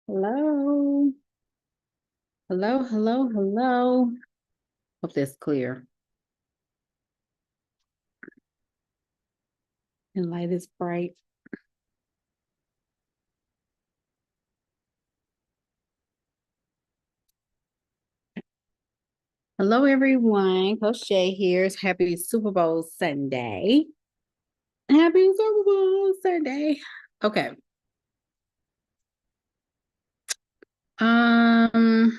Hello. Hello, hello, hello. Hope that's clear. And light is bright. Hello, everyone. Coach Jay here. Happy Super Bowl Sunday. Happy Super Bowl Sunday. Okay. I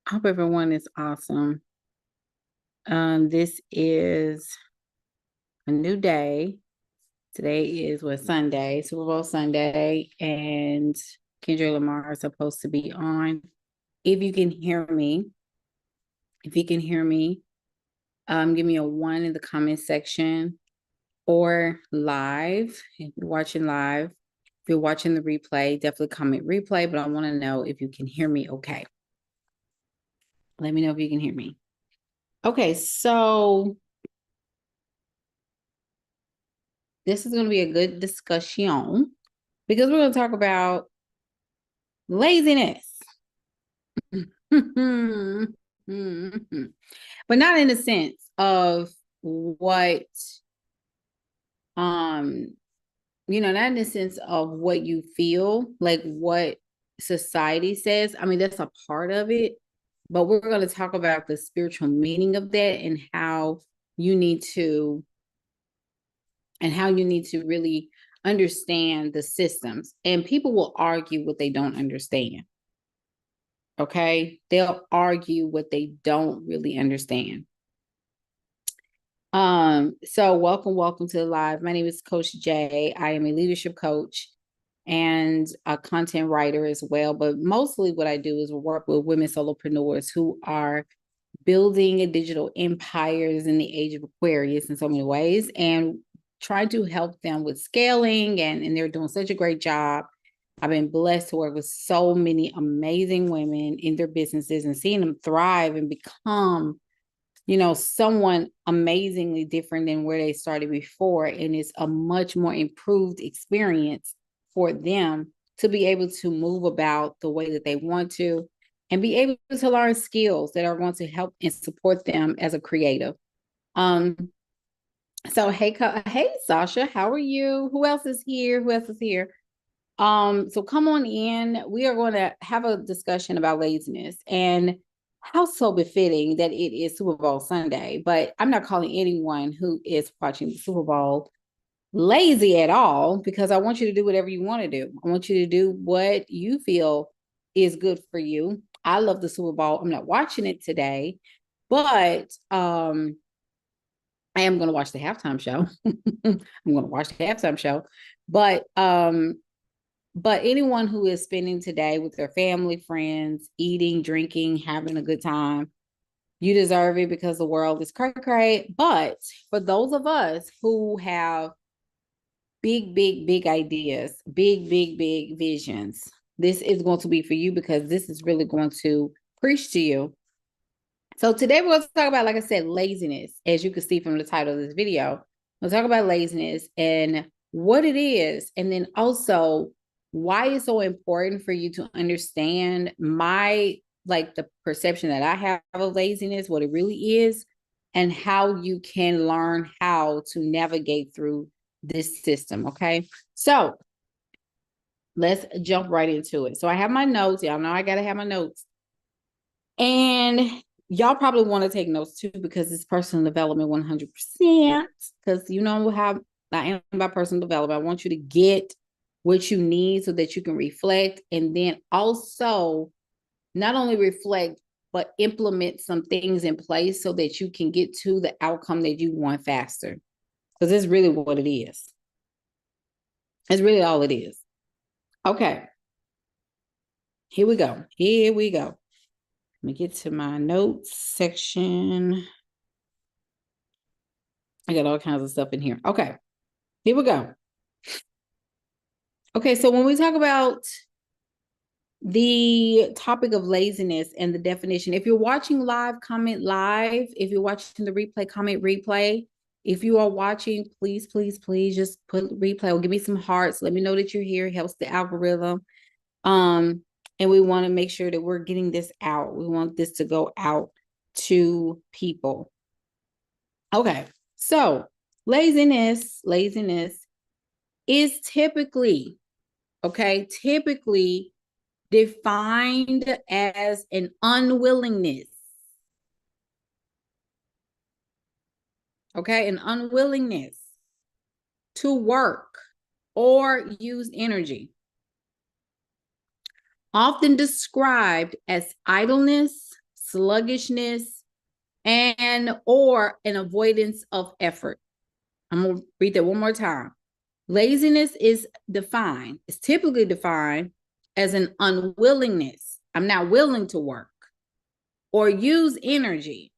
hope everyone is awesome. This is a new day. Today is Sunday, Super Bowl Sunday, and Kendra Lamar is supposed to be on. If you can hear me, give me a 1 in the comment section or live. If you're watching live, if you're watching the replay, definitely comment replay, but I want to know if you can hear me okay. Let me know if you can hear me. Okay, so this is going to be a good discussion because we're going to talk about laziness. But not in the sense of what not in the sense of what you feel, like what society says. I mean, that's a part of it, but we're going to talk about the spiritual meaning of that and how you need to really understand the systems. And people will argue what they don't understand. Okay? They'll argue what they don't really understand. So welcome to the live. My name is Coach Jay. I am a leadership coach and a content writer as well. But mostly what I do is work with women solopreneurs who are building digital empires in the age of Aquarius in so many ways and try to help them with scaling. And they're doing such a great job. I've been blessed to work with so many amazing women in their businesses and seeing them thrive and become someone amazingly different than where they started before. And it's a much more improved experience for them to be able to move about the way that they want to and be able to learn skills that are going to help and support them as a creative. So hey Sasha, how are you? Who else is here? So come on in. We are going to have a discussion about laziness and how so befitting that it is Super Bowl Sunday. But I'm not calling anyone who is watching the Super Bowl lazy at all, because I want you to do whatever you want to do. I want you to do what you feel is good for you. I love the Super Bowl. I'm not watching it today, but I am going to watch the halftime show. I'm going to watch the halftime show. But anyone who is spending today with their family, friends, eating, drinking, having a good time, you deserve it because the world is cray-cray. But for those of us who have big ideas, big visions, this is going to be for you because this is really going to preach to you. So today we're going to talk about, like I said, laziness. As you can see from the title of this video, we'll talk about laziness and what it is, and then also why it's so important for you to understand the perception that I have of laziness, what it really is, and how you can learn how to navigate through this system. Okay. So let's jump right into it. So I have my notes. Y'all know I got to have my notes. And y'all probably want to take notes too, because it's personal development 100%. Because you know how I am about personal development. I want you to get what you need so that you can reflect, and then also not only reflect, but implement some things in place so that you can get to the outcome that you want faster. Because it's really what it is. It's really all it is. Okay. Here we go. Let me get to my notes section. I got all kinds of stuff in here. Okay. Here we go. Okay, so when we talk about the topic of laziness and the definition, if you're watching live, comment live. If you're watching the replay, comment replay. If you are watching, please, please, please just put replay or give me some hearts. Let me know that you're here. It helps the algorithm. And we want to make sure that we're getting this out. We want this to go out to people. Okay. So laziness is typically defined as an unwillingness. Okay, an unwillingness to work or use energy. Often described as idleness, sluggishness, and or an avoidance of effort. I'm going to read that one more time. Laziness is typically defined as an unwillingness. I'm not willing to work or use energy.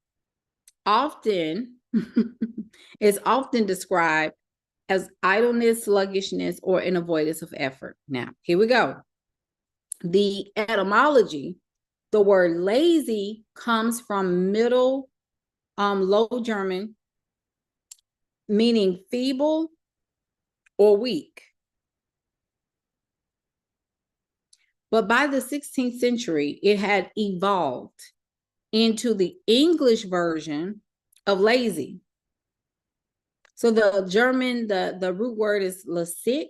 It's often described as idleness, sluggishness, or an avoidance of effort. Now, here we go. The etymology, the word lazy comes from Middle Low German, meaning feeble or weak. But by the 16th century, it had evolved into the English version of lazy. So the German, the root word is lasik.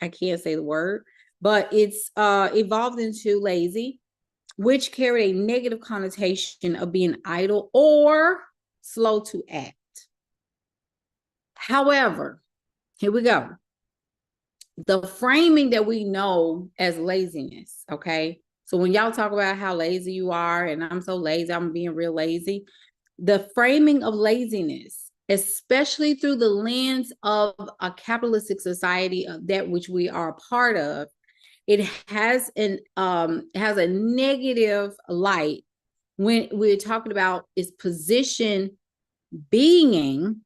I can't say the word, but it's evolved into lazy, which carried a negative connotation of being idle or slow to act. However, here we go. The framing that we know as laziness, okay? So when y'all talk about how lazy you are, and I'm so lazy, I'm being real lazy, the framing of laziness, especially through the lens of a capitalistic society, of that which we are a part of, it has a negative light when we're talking about its position being,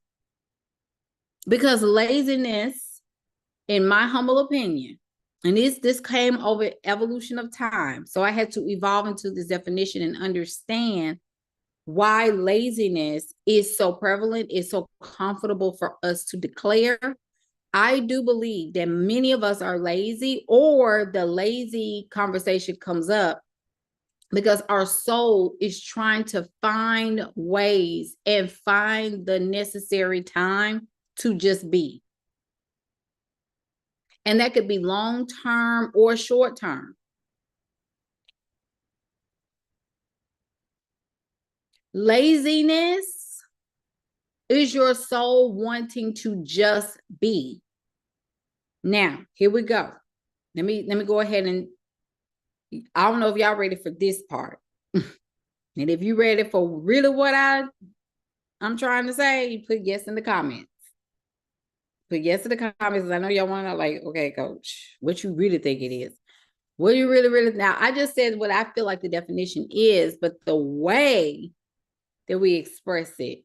because laziness, in my humble opinion, and this came over evolution of time, so I had to evolve into this definition and understand why laziness is so prevalent, is so comfortable for us to declare. I do believe that many of us are lazy, or the lazy conversation comes up because our soul is trying to find ways and find the necessary time to just be. And that could be long-term or short-term. Laziness is your soul wanting to just be. Now, here we go. Let me go ahead and, I don't know if y'all ready for this part. And if you ready for really what I'm trying to say, you put yes in the comments. Put yes in the comments. I know y'all want to know, like, okay, coach, what you really think it is? What do you really, now I just said what I feel like the definition is, but the way that we express it.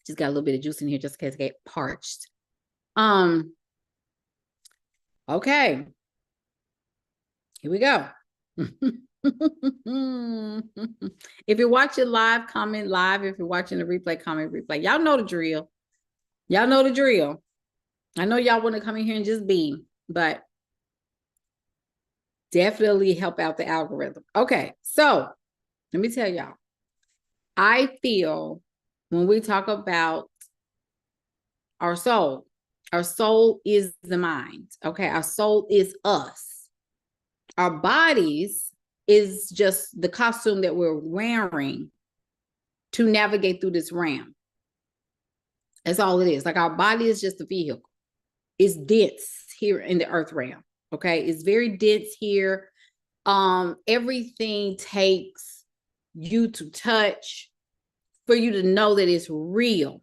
Just got a little bit of juice in here just in case I get parched. Okay. Here we go. If you're watching live, comment live. If you're watching the replay, comment replay. Y'all know the drill. Y'all know the drill. I know y'all want to come in here and just be, but definitely help out the algorithm. Okay, so let me tell y'all. I feel when we talk about our soul is the mind. Okay, our soul is us. Our bodies is just the costume that we're wearing to navigate through this realm. That's all it is. Like, our body is just a vehicle. It's dense here in the earth realm. Okay, it's very dense here. Everything takes you to touch for you to know that it's real.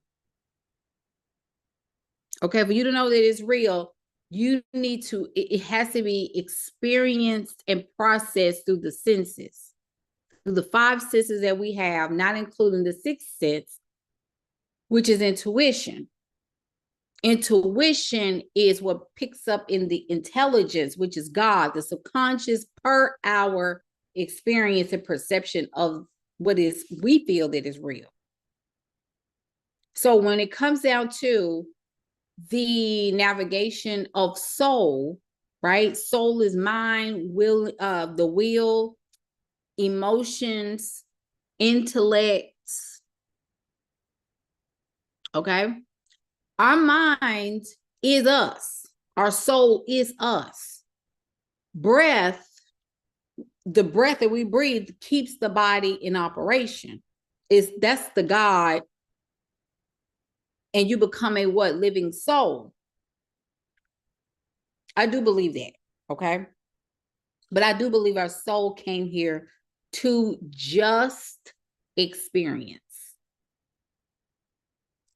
Okay, for you to know that it's real, you need to, it has to be experienced and processed through the senses, through the 5 senses that we have, not including the 6th sense, which is intuition. Intuition is what picks up in the intelligence, which is God, the subconscious per our experience and perception of what is we feel that is real. So when it comes down to the navigation of soul, right? Soul is mind, will, the will, emotions, intellect. Okay. Our mind is us. Our soul is us. Breath, the breath that we breathe keeps the body in operation. That's the God. And you become a what? Living soul. I do believe that. Okay. But I do believe our soul came here to just experience.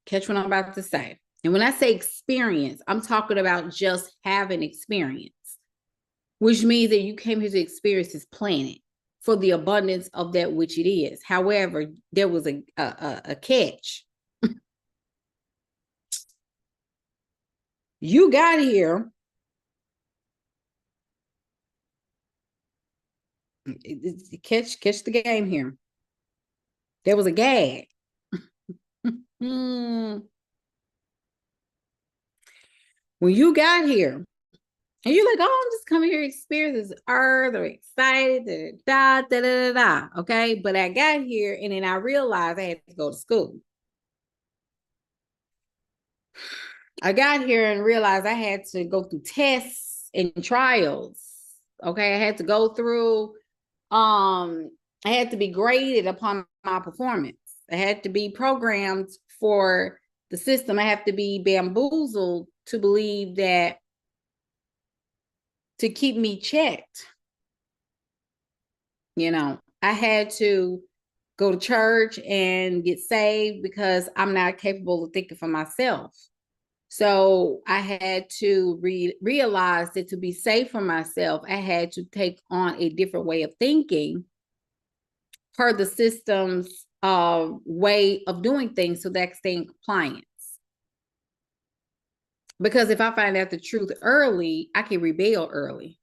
Catch what I'm about to say. And when I say experience, I'm talking about just having experience, which means that you came here to experience this planet for the abundance of that which it is. However, there was a catch. You got here. Catch the game here. There was a gag. When you got here, and you're like, oh, I'm just coming here to experience this earth, or excited, da, da, da, da, da. Okay. But I got here and then I realized I had to go to school. I got here and realized I had to go through tests and trials. Okay. I had to go through, I had to be graded upon my performance. I had to be programmed for the system. I have to be bamboozled to believe that, to keep me checked. You know, I had to go to church and get saved because I'm not capable of thinking for myself. So I had to realize that to be safe for myself, I had to take on a different way of thinking per the system's way of doing things so that I can stay in compliance. Because if I find out the truth early, I can rebel early.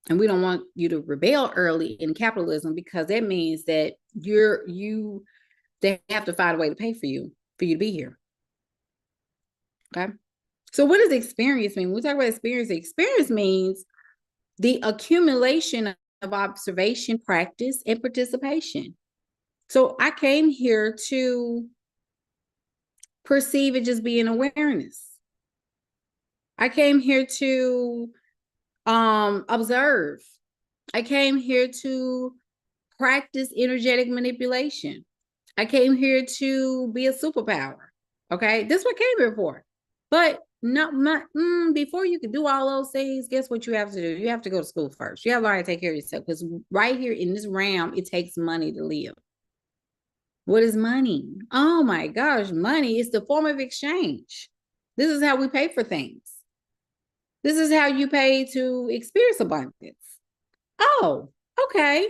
And we don't want you to rebel early in capitalism, because that means that they have to find a way to pay for you to be here. Okay. So what does experience mean? When we talk about experience means the accumulation of observation, practice, and participation. So I came here to perceive and just be in awareness. I came here to observe. I came here to practice energetic manipulation. I came here to be a superpower. Okay, this is what I came here for. But before you can do all those things, guess what you have to do? You have to go to school first. You have to learn how to take care of yourself, because right here in this realm, it takes money to live. What is money? Oh my gosh, money is the form of exchange. This is how we pay for things. This is how you pay to experience abundance. Oh, okay.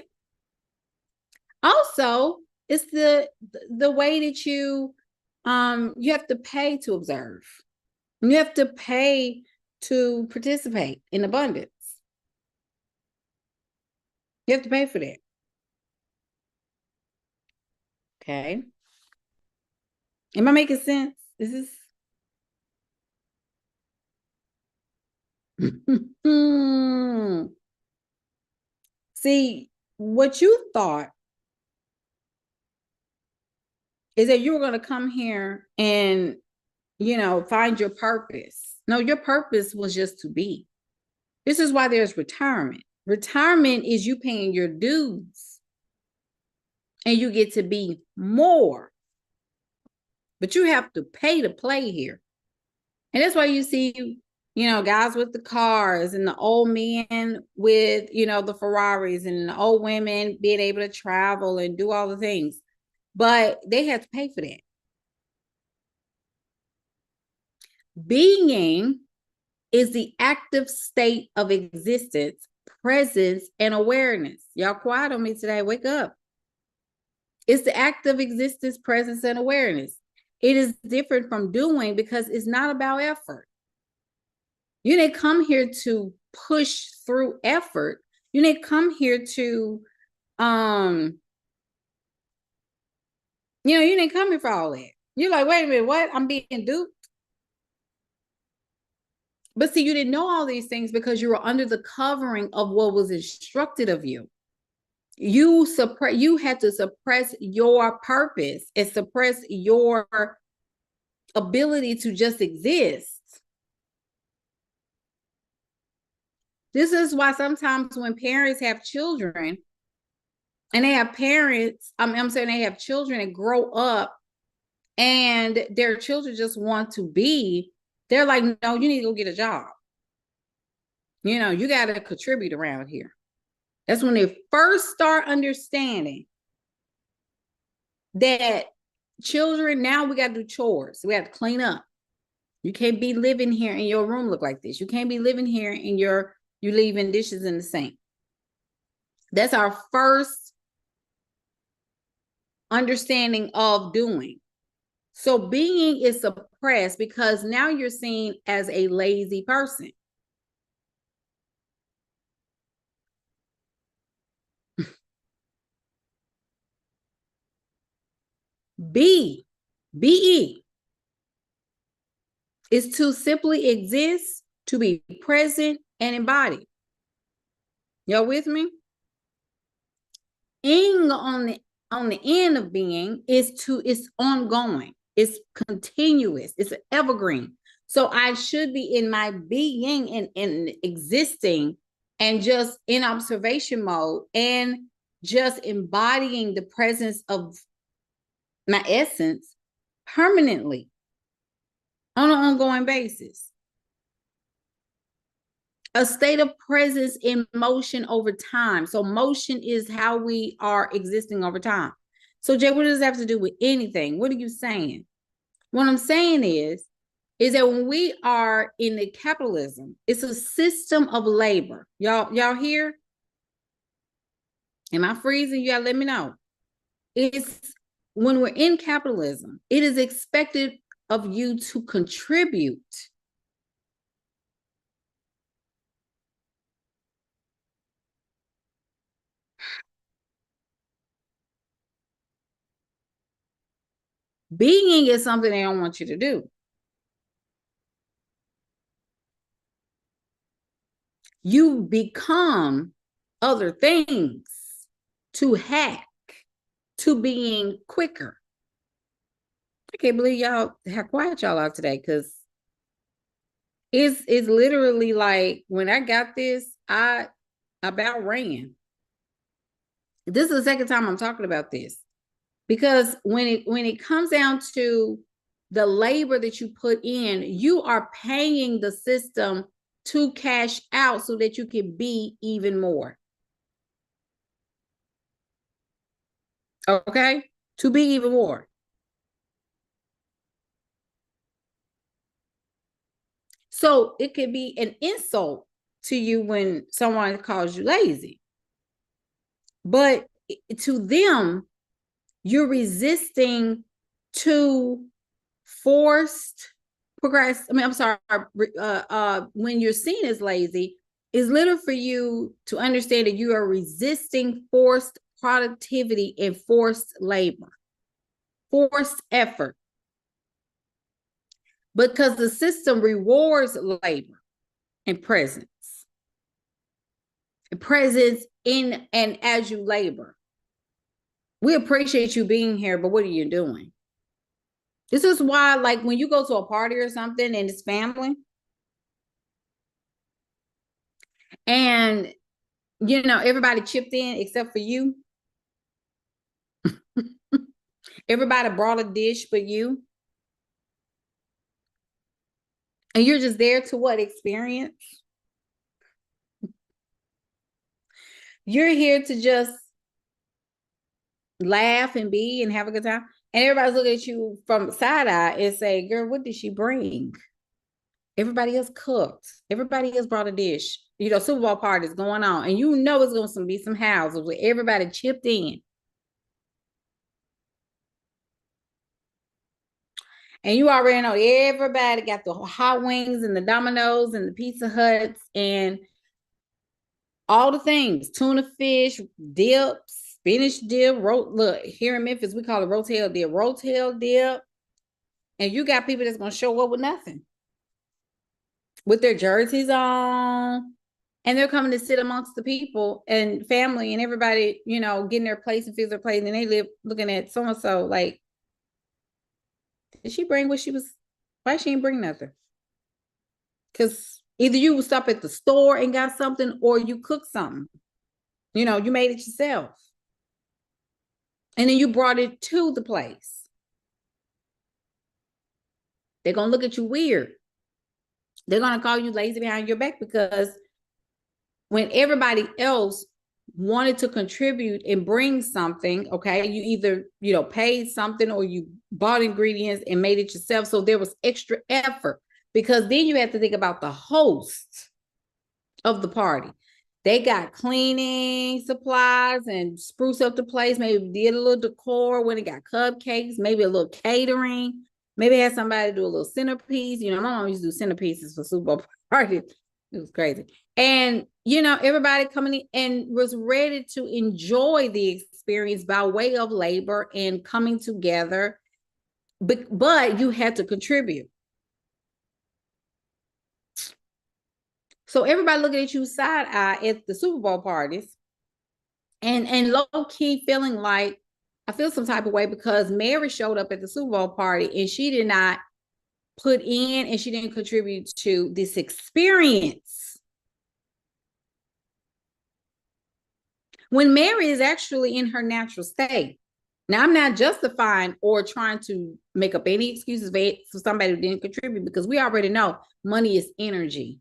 Also, it's the way that you have to pay to observe. You have to pay to participate in abundance. You have to pay for that. Okay. Am I making sense? Is this See, what you thought is that you were going to come here and, find your purpose. No, your purpose was just to be. This is why there's retirement. Retirement is you paying your dues and you get to be more. But you have to pay to play here. And that's why you see, guys with the cars and the old men with, the Ferraris, and the old women being able to travel and do all the things. But they have to pay for that. Being is the active state of existence, presence, and awareness. Y'all quiet on me today. Wake up. It's the active existence, presence, and awareness. It is different from doing, because it's not about effort. You didn't come here to push through effort. You didn't come here to, you didn't come here for all that. You're like, wait a minute, what? I'm being duped. But see, you didn't know all these things because you were under the covering of what was instructed of you. You had to suppress your purpose and suppress your ability to just exist. This is why sometimes when parents have children and they have parents, I'm saying they have children and grow up and their children just want to be, they're like, no, you need to go get a job. You got to contribute around here. That's when they first start understanding that children, now we got to do chores. We have to clean up. You can't be living here and your room look like this. You can't be living here and you leaving dishes in the sink. That's our first understanding of doing. So being is suppressed because now you're seen as a lazy person. Be is to simply exist, to be present and embodied. Y'all with me? Ing on the end of being it's ongoing, it's continuous, it's evergreen. So I should be in my being and existing and just in observation mode and just embodying the presence of my essence permanently on an ongoing basis. A state of presence in motion over time. So motion is how we are existing over time. So Jay, what does that have to do with anything? What are you saying? What I'm saying is that when we are in the capitalism, it's a system of labor. Y'all here? Am I freezing? You gotta let me know. It's when we're in capitalism, it is expected of you to contribute. Being is something they don't want you to do. You become other things to hack to being quicker. I can't believe y'all how quiet y'all are today, because it's literally like when I got this, I about ran. This is the second time I'm talking about this, because when it comes down to the labor that you put in, you are paying the system to cash out so that you can be even more. Okay? To be even more. So it could be an insult to you when someone calls you lazy. But to them, you're resisting to forced progress. I mean, I'm sorry, when you're seen as lazy, is little for you to understand that you are resisting forced productivity and forced labor, forced effort. Because the system rewards labor and presence. Presence in and as you labor. We appreciate you being here, but what are you doing? This is why, like, when you go to a party or something and it's family, and everybody chipped in except for you. Everybody brought a dish but you. And you're just there to what? Experience? You're here to just laugh and be and have a good time. And everybody's looking at you from side eye and say, girl, what did she bring? Everybody else cooked. Everybody else brought a dish. Super Bowl parties going on. And it's going to be some houses where everybody chipped in. And you already know everybody got the hot wings and the Domino's and the Pizza Huts. And all the things, tuna fish, dip, spinach dip, look, here in Memphis, we call it rotel dip. And you got people that's going to show up with nothing, with their jerseys on, and they're coming to sit amongst the people and family and everybody, you know, getting their place and feels their place. And they live looking at so-and-so like, did she bring what she was? Why she didn't bring nothing? Because either you would stop at the store and got something, or you cooked something. You know, you made it yourself. And then you brought it to the place. They're going to look at you weird. They're going to call you lazy behind your back, because when everybody else wanted to contribute and bring something, okay, you either, you know, paid something or you bought ingredients and made it yourself. So there was extra effort, because then you have to think about the host of the party. They got cleaning supplies and spruce up the place, maybe did a little decor when it got cupcakes, maybe a little catering, maybe had somebody do a little centerpiece. You know, my mom used to do centerpieces for Super Bowl parties. It was crazy. And, you know, everybody coming in and was ready to enjoy the experience by way of labor and coming together. But you had to contribute. So everybody looking at you side eye at the Super Bowl parties, and low key feeling like, I feel some type of way because Mary showed up at the Super Bowl party and she did not put in and she didn't contribute to this experience. When Mary is actually in her natural state. Now, I'm not justifying or trying to make up any excuses for somebody who didn't contribute, because we already know money is energy.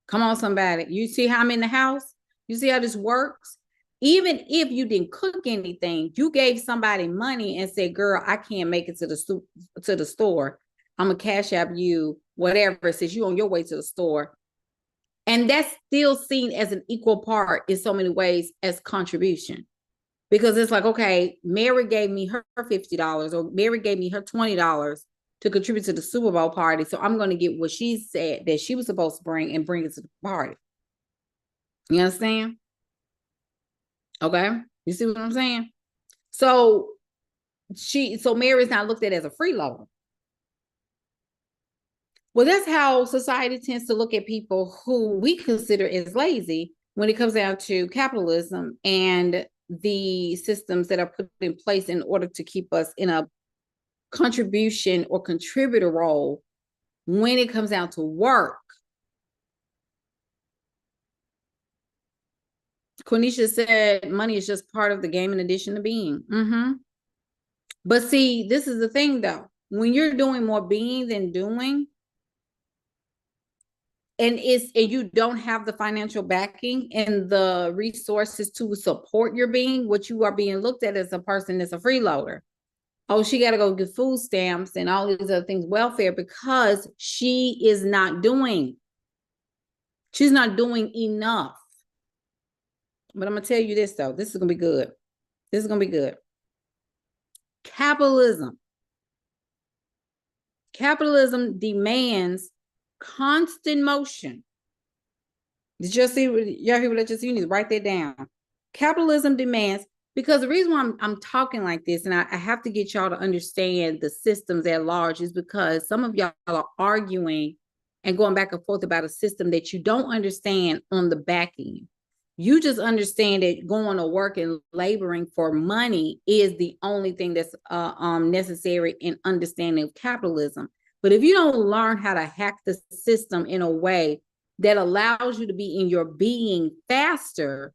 Come on, somebody. You see how I'm in the house? You see how this works? Even if you didn't cook anything, you gave somebody money and said, girl, I can't make it to the store. I'm going to cash app you whatever, since you're on your way to the store. And that's still seen as an equal part in so many ways as contribution. Because it's like, okay, Mary gave me her $50 or Mary gave me her $20 to contribute to the Super Bowl party. So I'm going to get what she said that she was supposed to bring and bring it to the party. You understand? Okay. You see what I'm saying? So Mary's not looked at as a freeloader. Well, that's how society tends to look at people who we consider as lazy when it comes down to capitalism and the systems that are put in place in order to keep us in a contribution or contributor role when it comes down to work. Quenisha said money is just part of the game in addition to being. But see, this is the thing though. When you're doing more being than doing, and you don't have the financial backing and the resources to support your being, what you are being looked at as a person that's a freeloader. Oh, she got to go get food stamps and all these other things, welfare, because she is not doing. She's not doing enough. But I'm going to tell you this, though. This is going to be good. This is going to be good. Capitalism demands constant motion. Did y'all hear what I just said? You need to write that down. Capitalism demands, because the reason why I'm talking like this, and I have to get y'all to understand the systems at large, is because some of y'all are arguing and going back and forth about a system that you don't understand on the back end. You just understand that going to work and laboring for money is the only thing that's necessary in understanding of capitalism. But if you don't learn how to hack the system in a way that allows you to be in your being faster,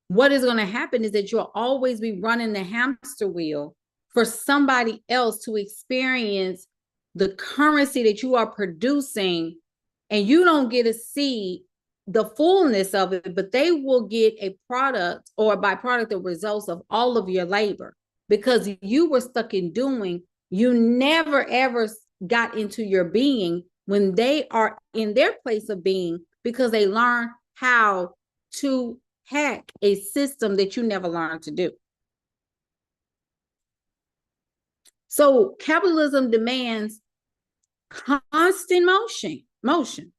what is going to happen is that you'll always be running the hamster wheel for somebody else to experience the currency that you are producing, and you don't get to see the fullness of it, but they will get a product or a byproduct of results of all of your labor, because you were stuck in doing. You never ever got into your being when they are in their place of being, because they learn how to hack a system that you never learned to do. So capitalism demands constant motion.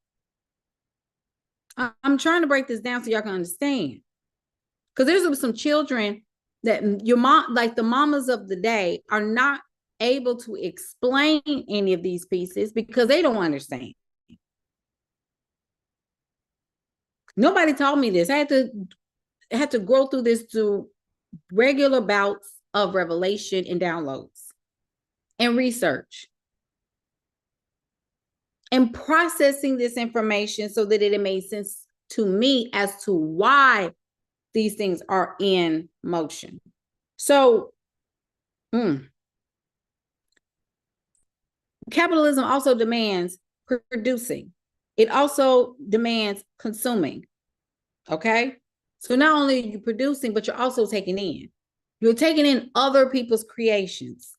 I'm trying to break this down so y'all can understand. Because there's some children that your mom, like the mamas of the day, are not able to explain any of these pieces because they don't understand. Nobody taught me this. I had to grow through this through regular bouts of revelation and downloads and research and processing this information so that it made sense to me as to why these things are in motion. So, capitalism also demands producing. It also demands consuming. Okay. So not only are you producing, but you're also taking in. You're taking in other people's creations.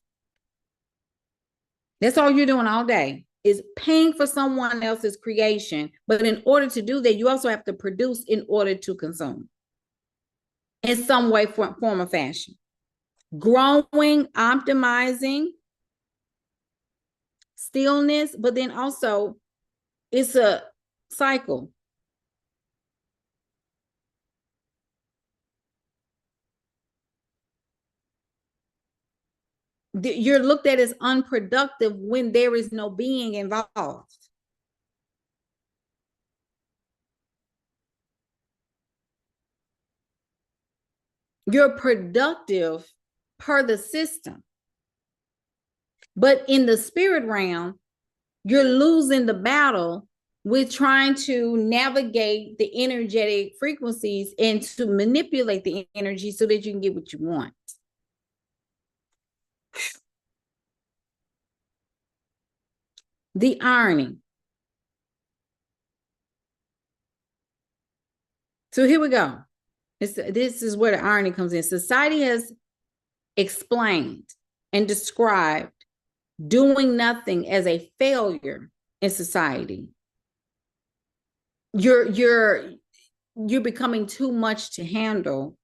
That's all you're doing all day, is paying for someone else's creation. But in order to do that, you also have to produce in order to consume in some way, form, or fashion. Growing, optimizing, stillness, but then also it's a cycle. You're looked at as unproductive when there is no being involved. You're productive per the system. But in the spirit realm, you're losing the battle with trying to navigate the energetic frequencies and to manipulate the energy so that you can get what you want. The irony. So here we go. This is where the irony comes in. Society has explained and described doing nothing as a failure in society. You're becoming too much to handle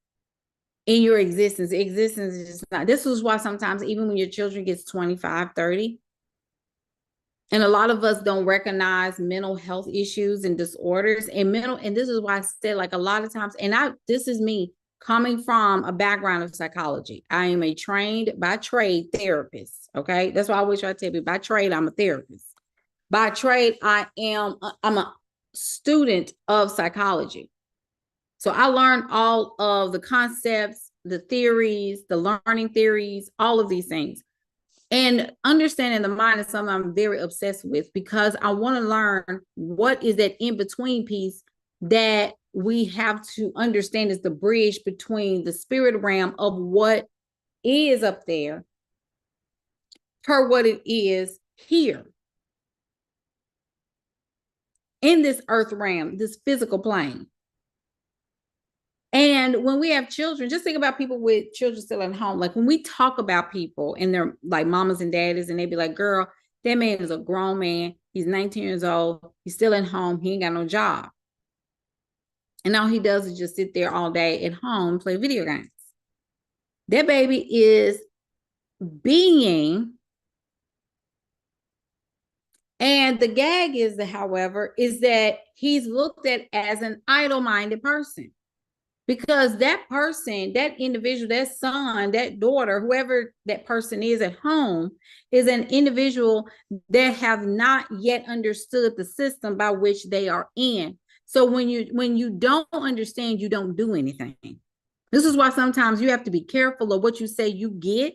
in your existence. Existence is just not. This is why sometimes even when your children gets 25, 30, and a lot of us don't recognize mental health issues and disorders and this is why I said, like, a lot of times, this is me coming from a background of psychology. I am a trained by trade therapist. Okay. That's why I always try to tell you, by trade, I'm a therapist. By trade, I'm a student of psychology. So I learned all of the concepts, the theories, the learning theories, all of these things. And understanding the mind is something I'm very obsessed with because I want to learn what is that in-between piece that we have to understand is the bridge between the spirit realm of what is up there per what it is here in this earth realm, this physical plane. And when we have children, just think about people with children still at home. Like when we talk about people and they're like mamas and daddies, and they be like, girl, that man is a grown man. He's 19 years old. He's still at home. He ain't got no job. And all he does is just sit there all day at home, play video games. That baby is being. And the gag is, however, is that he's looked at as an idle-minded person. Because that person, that individual, that son, that daughter, whoever that person is at home, is an individual that have not yet understood the system by which they are in. So when you don't understand, you don't do anything. This is why sometimes you have to be careful of what you say you get.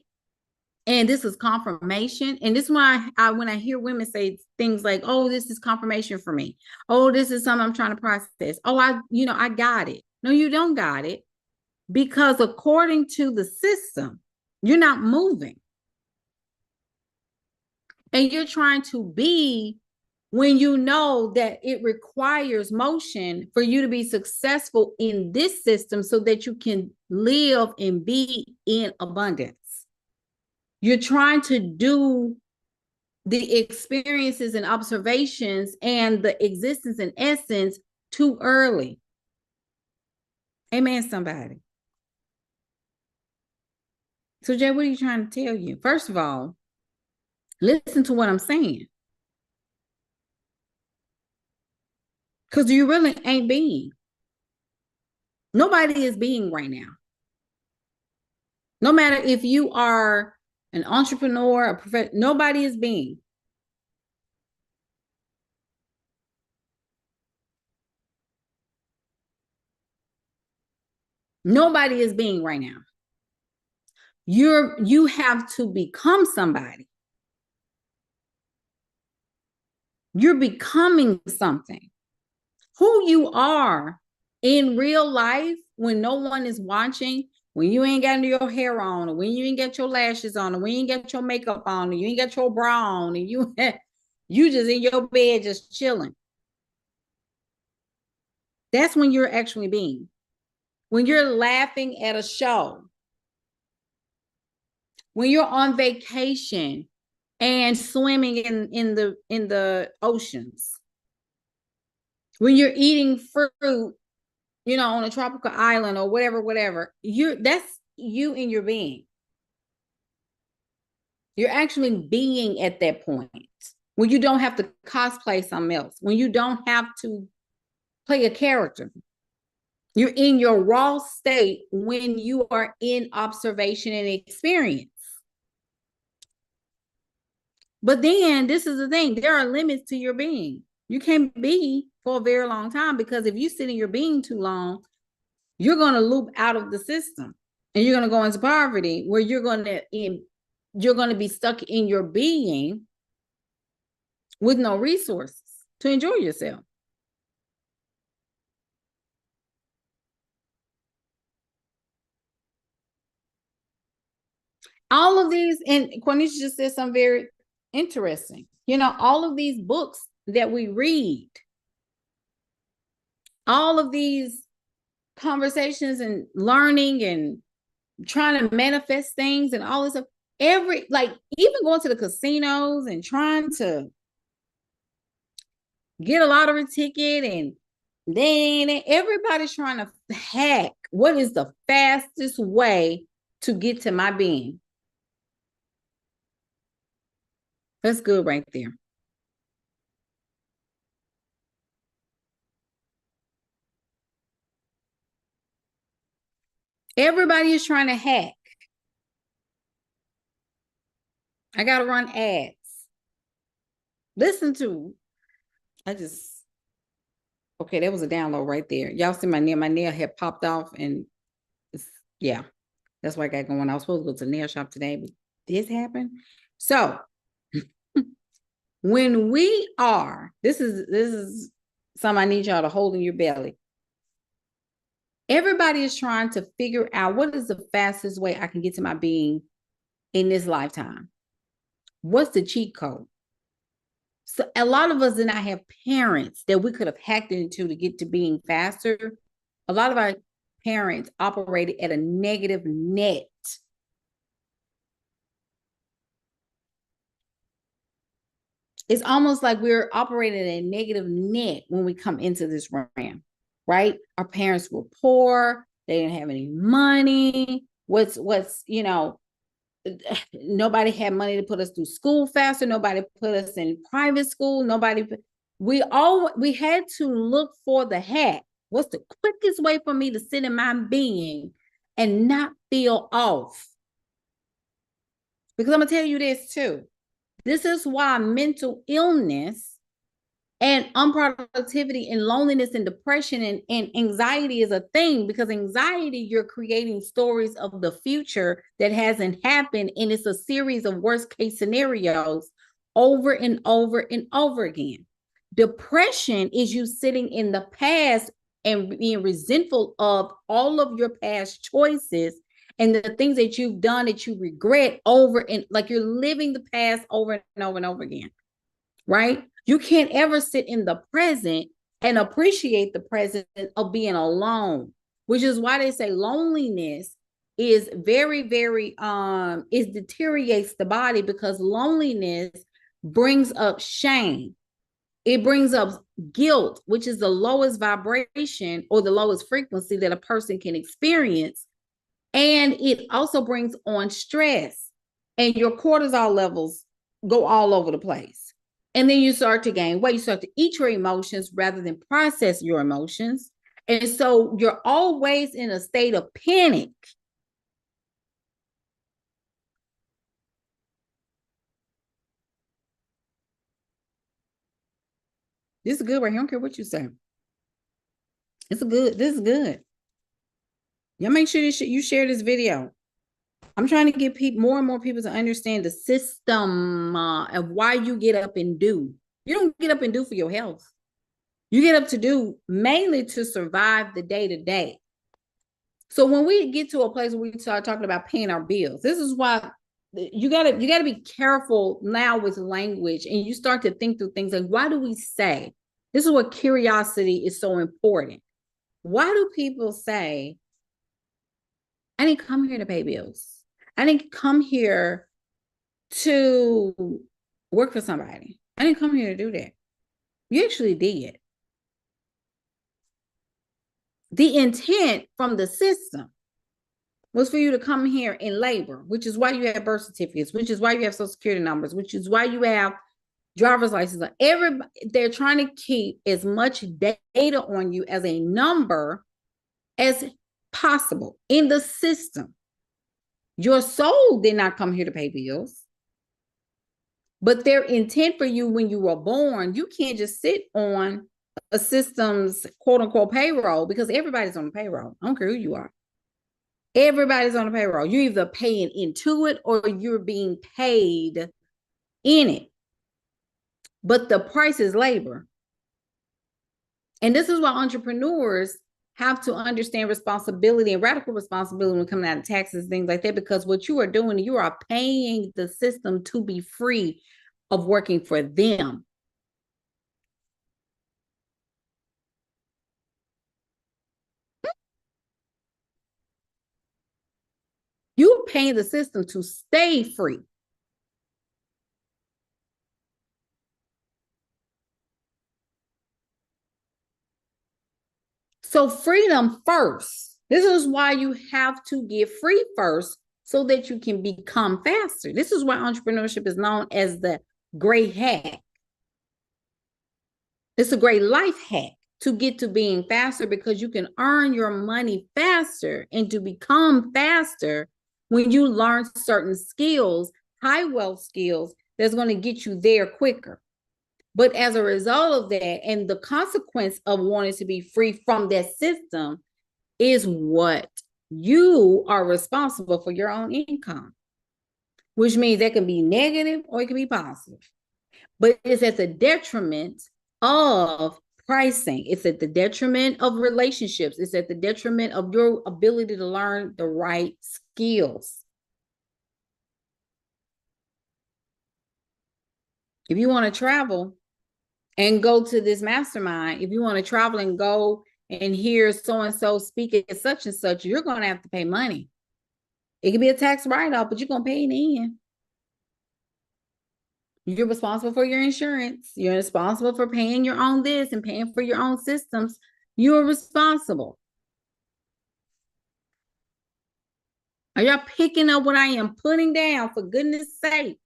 And this is confirmation. And this is why when I hear women say things like, oh, this is confirmation for me. Oh, this is something I'm trying to process. Oh, I got it. No, you don't got it, because according to the system, you're not moving. And you're trying to be when you know that it requires motion for you to be successful in this system so that you can live and be in abundance. You're trying to do the experiences and observations and the existence and essence too early. Amen, somebody. So, Jay, what are you trying to tell you? First of all, listen to what I'm saying. Because you really ain't being. Nobody is being right now. No matter if you are an entrepreneur, a professional, nobody is being. Nobody is being right now. You have to become somebody. You're becoming something. Who you are in real life when no one is watching, when you ain't got your hair on, or when you ain't got your lashes on, or when you ain't got your makeup on, or you ain't got your bra on, and you just in your bed just chilling. That's when you're actually being. When you're laughing at a show, when you're on vacation and swimming in the oceans, when you're eating fruit, on a tropical island or whatever, that's you in your being. You're actually being at that point when you don't have to cosplay something else, when you don't have to play a character. You're in your raw state when you are in observation and experience. But then this is the thing, there are limits to your being. You can't be for a very long time, because if you sit in your being too long, you're going to loop out of the system and you're going to go into poverty, where you're going to be stuck in your being with no resources to enjoy yourself. All of these, and Cornisha just said something very interesting. All of these books that we read, all of these conversations and learning and trying to manifest things and all this stuff, even going to the casinos and trying to get a lottery ticket, and then everybody's trying to hack what is the fastest way to get to my being. That's good right there. Everybody is trying to hack. I got to run ads. Listen to, okay, that was a download right there. Y'all see my nail had popped off, and yeah, that's what I got going. I was supposed to go to the nail shop today, but this happened. So when we are, this is something I need y'all to hold in your belly. Everybody is trying to figure out what is the fastest way I can get to my being in this lifetime. What's the cheat code? So a lot of us did not have parents that we could have hacked into to get to being faster. A lot of our parents operated at a negative net. It's almost like we're operating at a negative net when we come into this realm, right? Our parents were poor. They didn't have any money. Nobody had money to put us through school faster. Nobody put us in private school. We had to look for the hack. What's the quickest way for me to sit in my being and not feel off? Because I'm gonna tell you this too. This is why mental illness and unproductivity and loneliness and depression and anxiety is a thing, because anxiety, you're creating stories of the future that hasn't happened, and it's a series of worst case scenarios over and over and over again. Depression is you sitting in the past and being resentful of all of your past choices and the things that you've done that you regret, over and like you're living the past over and over and over again, right? You can't ever sit in the present and appreciate the present of being alone, which is why they say loneliness is very, very, it deteriorates the body, because loneliness brings up shame. It brings up guilt, which is the lowest vibration or the lowest frequency that a person can experience. And it also brings on stress, and your cortisol levels go all over the place. And then you start to gain weight. You start to eat your emotions rather than process your emotions. And so you're always in a state of panic. This is good right here. I don't care what you say. This is good. Y'all make sure you share this video. I'm trying to get more and more people to understand the system of why you get up and do. You don't get up and do for your health. You get up to do mainly to survive the day to day. So when we get to a place where we start talking about paying our bills, this is why you gotta be careful now with language, and you start to think through things like, why do we say? This is what curiosity is so important. Why do people say, I didn't come here to pay bills? I didn't come here to work for somebody. I didn't come here to do that. You actually did. The intent from the system was for you to come here and labor, which is why you have birth certificates, which is why you have social security numbers, which is why you have driver's license. They're trying to keep as much data on you as a number as possible in the system. Your soul did not come here to pay bills, but their intent for you when you were born, you can't just sit on a system's quote unquote payroll, because everybody's on the payroll. I don't care who you are. Everybody's on the payroll. You're either paying into it or you're being paid in it. But the price is labor. And this is why entrepreneurs have to understand responsibility and radical responsibility when coming out of taxes, things like that, because what you are doing, you are paying the system to be free of working for them. You're paying the system to stay free. So freedom first. This is why you have to get free first so that you can become faster. This is why entrepreneurship is known as the great hack. It's a great life hack to get to being faster, because you can earn your money faster and to become faster when you learn certain skills, high wealth skills, that's going to get you there quicker. But as a result of that, and the consequence of wanting to be free from that system, is what you are responsible for your own income, which means that can be negative or it can be positive. But it's at the detriment of pricing. It's at the detriment of relationships. It's at the detriment of your ability to learn the right skills. If you want to travel and go to this mastermind, if you want to travel and go and hear so-and-so speak at such and such, you're going to have to pay money. It can be a tax write-off, but you're going to pay it in. You're responsible for your insurance. You're responsible for paying your own this and paying for your own systems. You're responsible. Are y'all picking up what I am putting down, for goodness sake?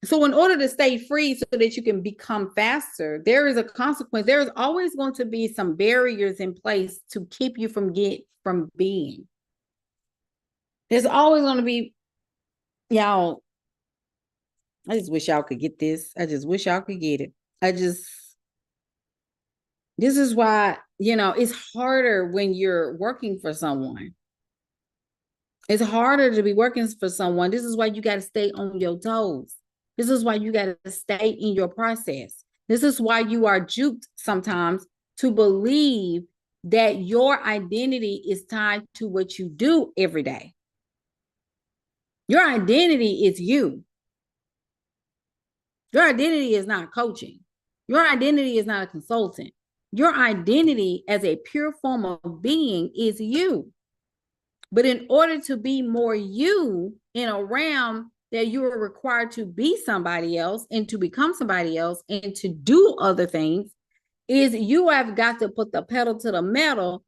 So in order to stay free so that you can become faster, there is a consequence. There is always going to be some barriers in place to keep you from being. There's always going to be, y'all, I just wish y'all could get this. I just wish y'all could get it. This is why, it's harder when you're working for someone. It's harder to be working for someone. This is why you got to stay on your toes. This is why you got to stay in your process. This is why you are duped sometimes to believe that your identity is tied to what you do every day. Your identity is you. Your identity is not coaching. Your identity is not a consultant. Your identity as a pure form of being is you. But in order to be more you in a realm that you are required to be somebody else and to become somebody else and to do other things, is you have got to put the pedal to the metal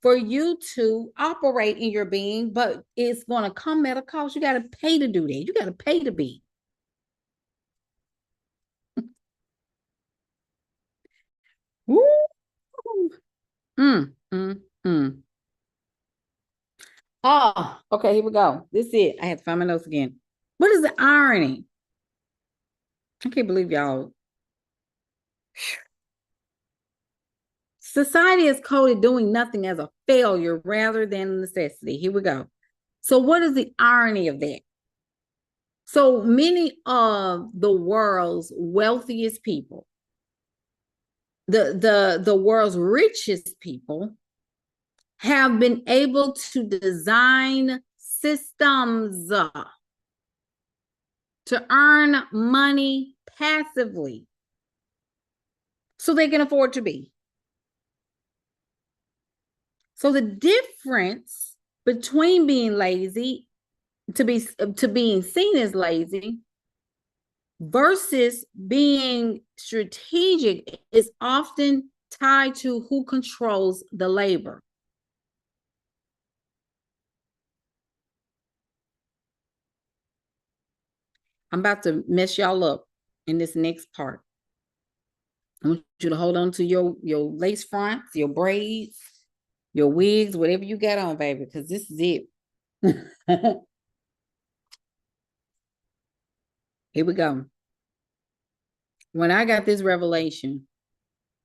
for you to operate in your being, but it's going to come at a cost. You got to pay to do that. You got to pay to be. Oh, okay, here we go. This is it. I had to find my notes again. What is the irony? I can't believe y'all. Society is coded doing nothing as a failure rather than a necessity. Here we go. So, what is the irony of that? So many of the world's wealthiest people, the world's richest people, have been able to design systems to earn money passively so they can afford to be. So the difference between being lazy to being seen as lazy versus being strategic is often tied to who controls the labor. I'm about to mess y'all up in this next part. I want you to hold on to your lace fronts, your braids, your wigs, whatever you got on, baby, because this is it. Here we go. When I got this revelation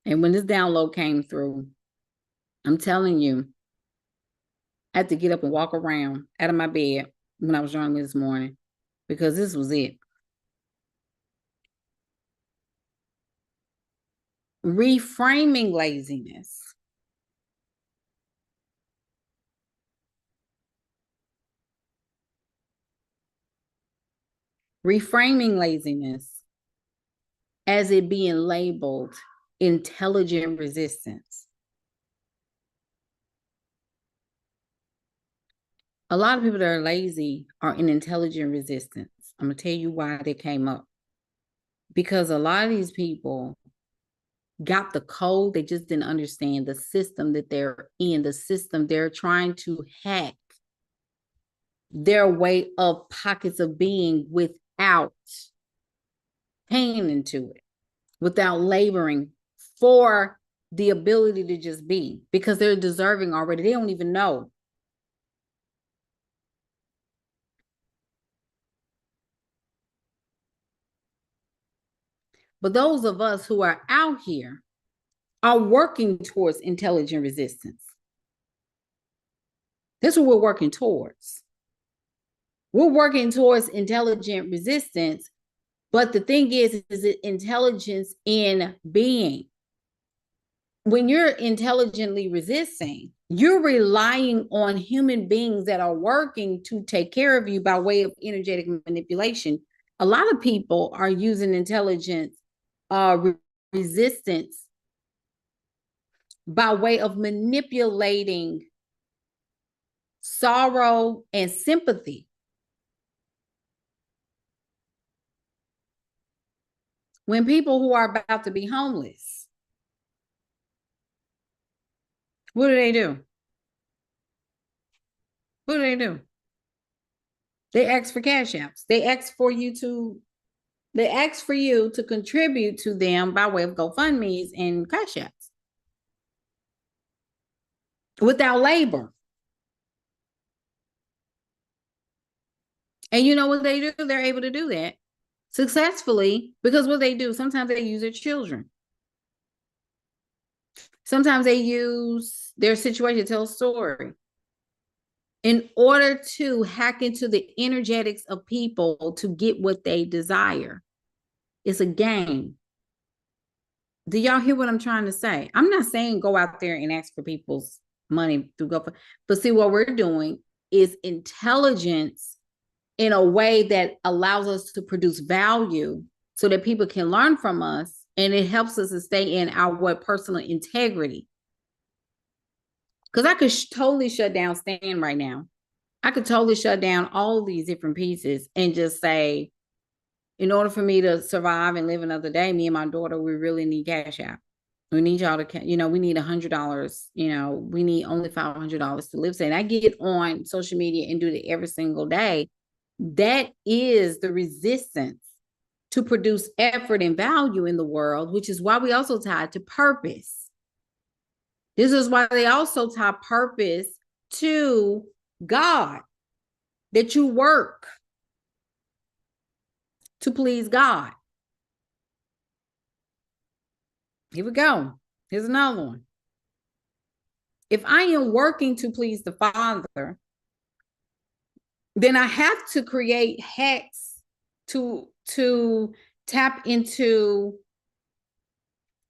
and when this download came through, I'm telling you, I had to get up and walk around out of my bed when I was journaling this morning because this was it. Reframing laziness. Reframing laziness as it being labeled intelligent resistance. A lot of people that are lazy are in intelligent resistance. I'm going to tell you why they came up. Because a lot of these people got the code, they just didn't understand the system that they're in, the system they're trying to hack their way of pockets of being without paying into it, without laboring for the ability to just be, because they're deserving already. They don't even know. But those of us who are out here are working towards intelligent resistance. That's what we're working towards. We're working towards intelligent resistance. But the thing is it intelligence in being? When you're intelligently resisting, you're relying on human beings that are working to take care of you by way of energetic manipulation. A lot of people are using intelligence resistance by way of manipulating sorrow and sympathy. When people who are about to be homeless, what do? What do? They ask for cash apps. They ask for you to contribute to them by way of GoFundMe's and cash apps without labor. And you know what they do? They're able to do that successfully because what they do, sometimes they use their children. Sometimes they use their situation to tell a story in order to hack into the energetics of people to get what they desire. It's a game. Do y'all hear what I'm trying to say? I'm not saying go out there and ask for people's money through GoFundMe, but see, what we're doing is intelligence in a way that allows us to produce value so that people can learn from us, and it helps us to stay in our personal integrity. Because I could totally shut down Stan right now. I could totally shut down all these different pieces and just say, in order for me to survive and live another day, me and my daughter, we really need cash out. We need y'all to, we need $100, we need only $500 to live. And I get on social media and do it every single day. That is the resistance to produce effort and value in the world, which is why we also tie to purpose. This is why they also tie purpose to God, that you work to please God. Here we go. Here's another one. If I am working to please the Father, then I have to create hacks to tap into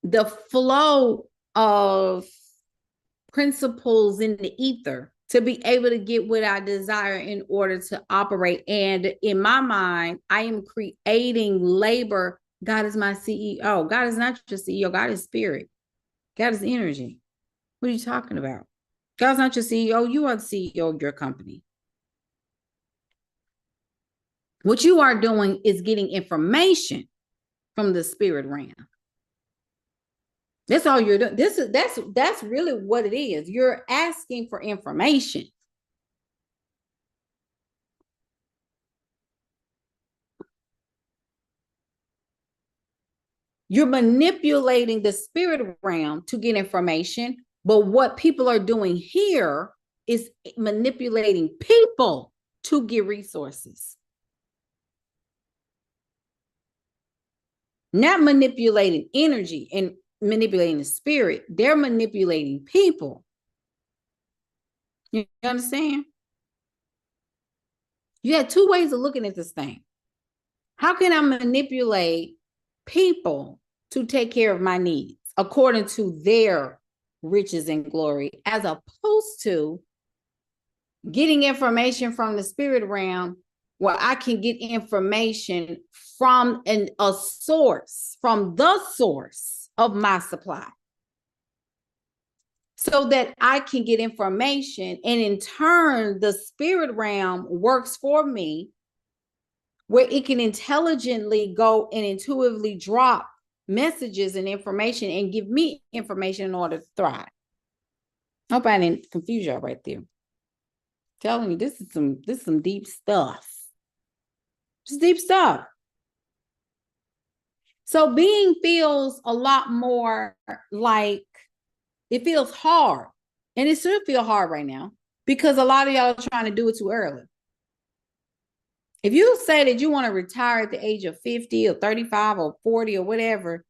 the flow of principles in the ether to be able to get what I desire in order to operate. And in my mind, I am creating labor. God is my CEO. God is not your CEO. God is spirit. God is energy. What are you talking about? God's not your CEO. You are the CEO of your company. What you are doing is getting information from the spirit realm. That's all you're doing. That's really what it is. You're asking for information. You're manipulating the spirit realm to get information, but what people are doing here is manipulating people to get resources. Not manipulating energy and manipulating the spirit. They're manipulating people. You understand? You have two ways of looking at this thing. How can I manipulate people to take care of my needs according to their riches and glory, as opposed to getting information from the spirit realm where I can get information from a source, from the source of my supply, so that I can get information, and in turn, the spirit realm works for me, where it can intelligently go and intuitively drop messages and information and give me information in order to thrive. I hope I didn't confuse y'all right there. Telling you, this is some deep stuff. Just deep stuff. So being feels a lot more like, it feels hard. And it should feel hard right now because a lot of y'all are trying to do it too early. If you say that you want to retire at the age of 50 or 35 or 40 or whatever,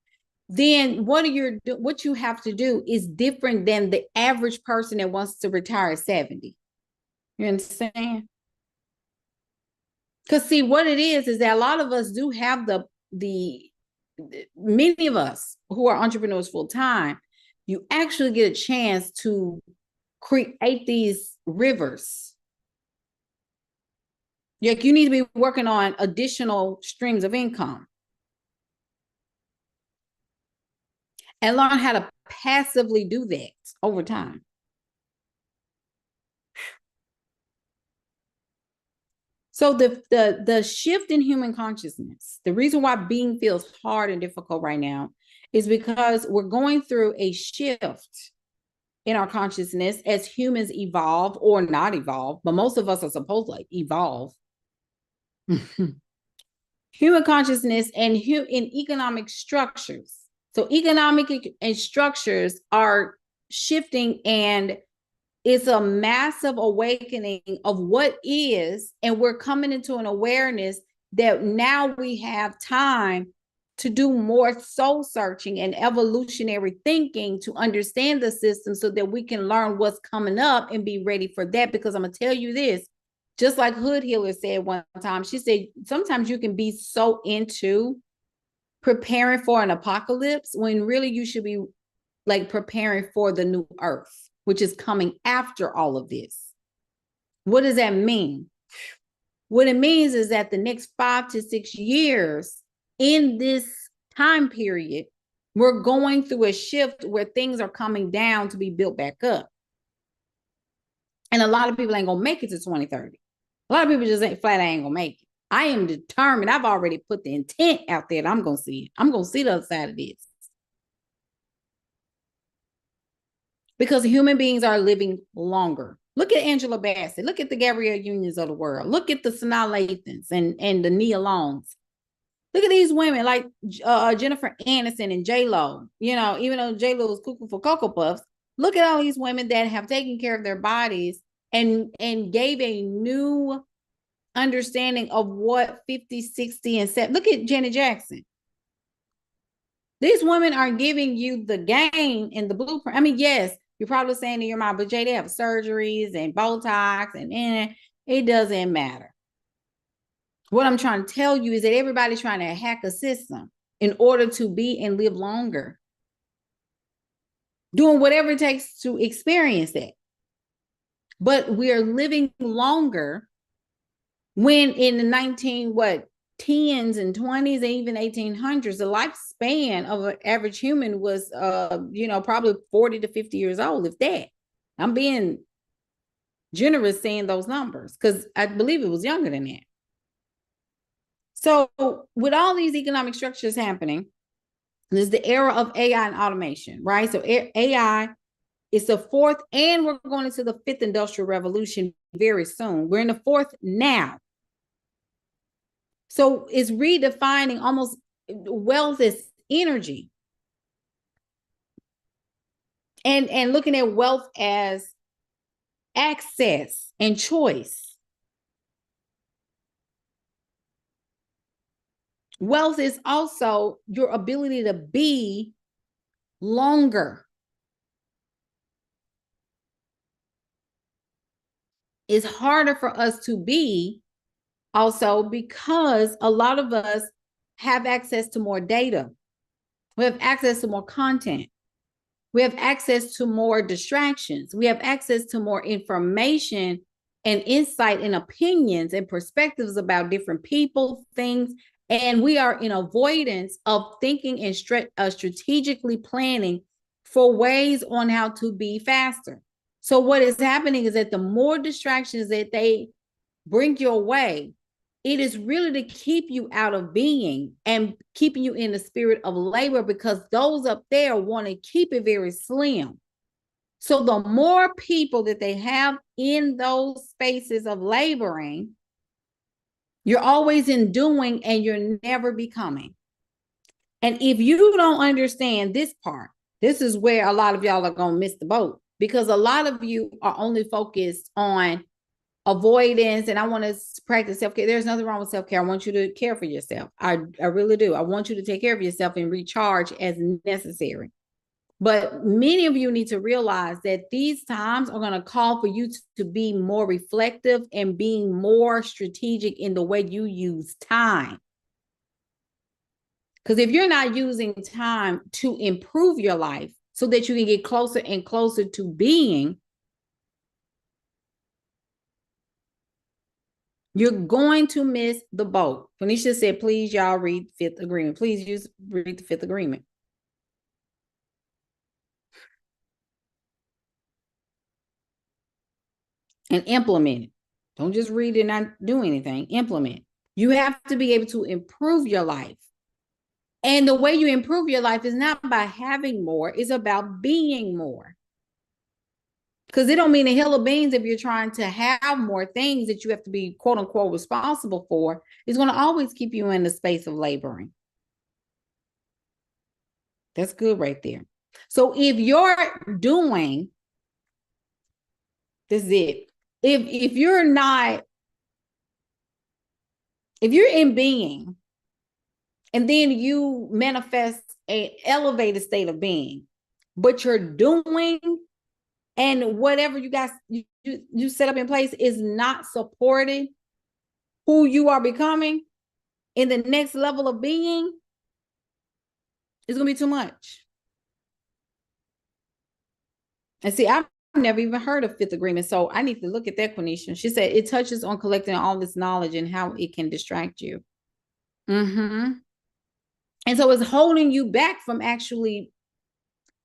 then what you have to do is different than the average person that wants to retire at 70. You understand? Because see, what it is that a lot of us do have many of us who are entrepreneurs full time, you actually get a chance to create these rivers. Like, you need to be working on additional streams of income and learn how to passively do that over time. So the shift in human consciousness, the reason why being feels hard and difficult right now is because we're going through a shift in our consciousness as humans evolve or not evolve, but most of us are supposed to evolve. Human consciousness and in economic structures. So economic and structures are shifting, and it's a massive awakening of what is, and we're coming into an awareness that now we have time to do more soul searching and evolutionary thinking to understand the system so that we can learn what's coming up and be ready for that. Because I'm going to tell you this, just like Hood Healer said one time, she said, sometimes you can be so into preparing for an apocalypse when really you should be like preparing for the new earth, which is coming after all of this. What does that mean? What it means is that the next 5 to 6 years in this time period, we're going through a shift where things are coming down to be built back up. And a lot of people ain't going to make it to 2030. A lot of people just ain't going to make it. I am determined. I've already put the intent out there that I'm going to see it. I'm going to see the other side of this. Because human beings are living longer. Look at Angela Bassett. Look at the Gabrielle Unions of the world. Look at the Sanaa Lathans and the Nia Longs. Look at these women like Jennifer Aniston and J-Lo. You know, even though J-Lo is cuckoo for Cocoa Puffs, look at all these women that have taken care of their bodies and gave a new understanding of what 50, 60, and 70. Look at Janet Jackson. These women are giving you the game and the blueprint. I mean, yes, you're probably saying in your mind, but Jay, they have surgeries and Botox and it doesn't matter. What I'm trying to tell you is that everybody's trying to hack a system in order to be and live longer, doing whatever it takes to experience that. But we are living longer when in the 10s and 20s and even 1800s, the lifespan of an average human was, probably 40 to 50 years old, if that. I'm being generous saying those numbers because I believe it was younger than that. So with all these economic structures happening, there's the era of AI and automation, right? So AI is the fourth, and we're going into the fifth industrial revolution very soon. We're in the fourth now. So it's redefining almost wealth as energy and looking at wealth as access and choice. Wealth is also your ability to be longer. It's harder for us to be also because a lot of us have access to more data. We have access to more content. We have access to more distractions. We have access to more information and insight and opinions and perspectives about different people, things. And we are in avoidance of thinking and strategically planning for ways on how to be faster. So what is happening is that the more distractions that they bring your way, it is really to keep you out of being and keeping you in the spirit of labor, because those up there want to keep it very slim. So the more people that they have in those spaces of laboring, you're always in doing and you're never becoming. And if you don't understand this part, this is where a lot of y'all are going to miss the boat, because a lot of you are only focused on avoidance, and I want to practice self-care. There's nothing wrong with self-care. I want you to care for yourself. I really do. I want you to take care of yourself and recharge as necessary. But many of you need to realize that these times are going to call for you to be more reflective and being more strategic in the way you use time. Because if you're not using time to improve your life so that you can get closer and closer to being, you're going to miss the boat. Phoenicia said, please, y'all read Fifth Agreement. Please read the Fifth Agreement. And implement it. Don't just read it and not do anything. Implement. You have to be able to improve your life. And the way you improve your life is not by having more, it's about being more. Because it don't mean a hill of beans if you're trying to have more things that you have to be quote unquote responsible for. It's going to always keep you in the space of laboring. That's good right there. So if you're doing, this is it. If you're not, if you're in being, and then you manifest an elevated state of being, but you're doing, and whatever you guys you set up in place is not supporting who you are becoming in the next level of being, it's gonna be too much. And see, I've never even heard of Fifth Agreement, so I need to look at that, Quenisha. She said it touches on collecting all this knowledge and how it can distract you. And so it's holding you back from actually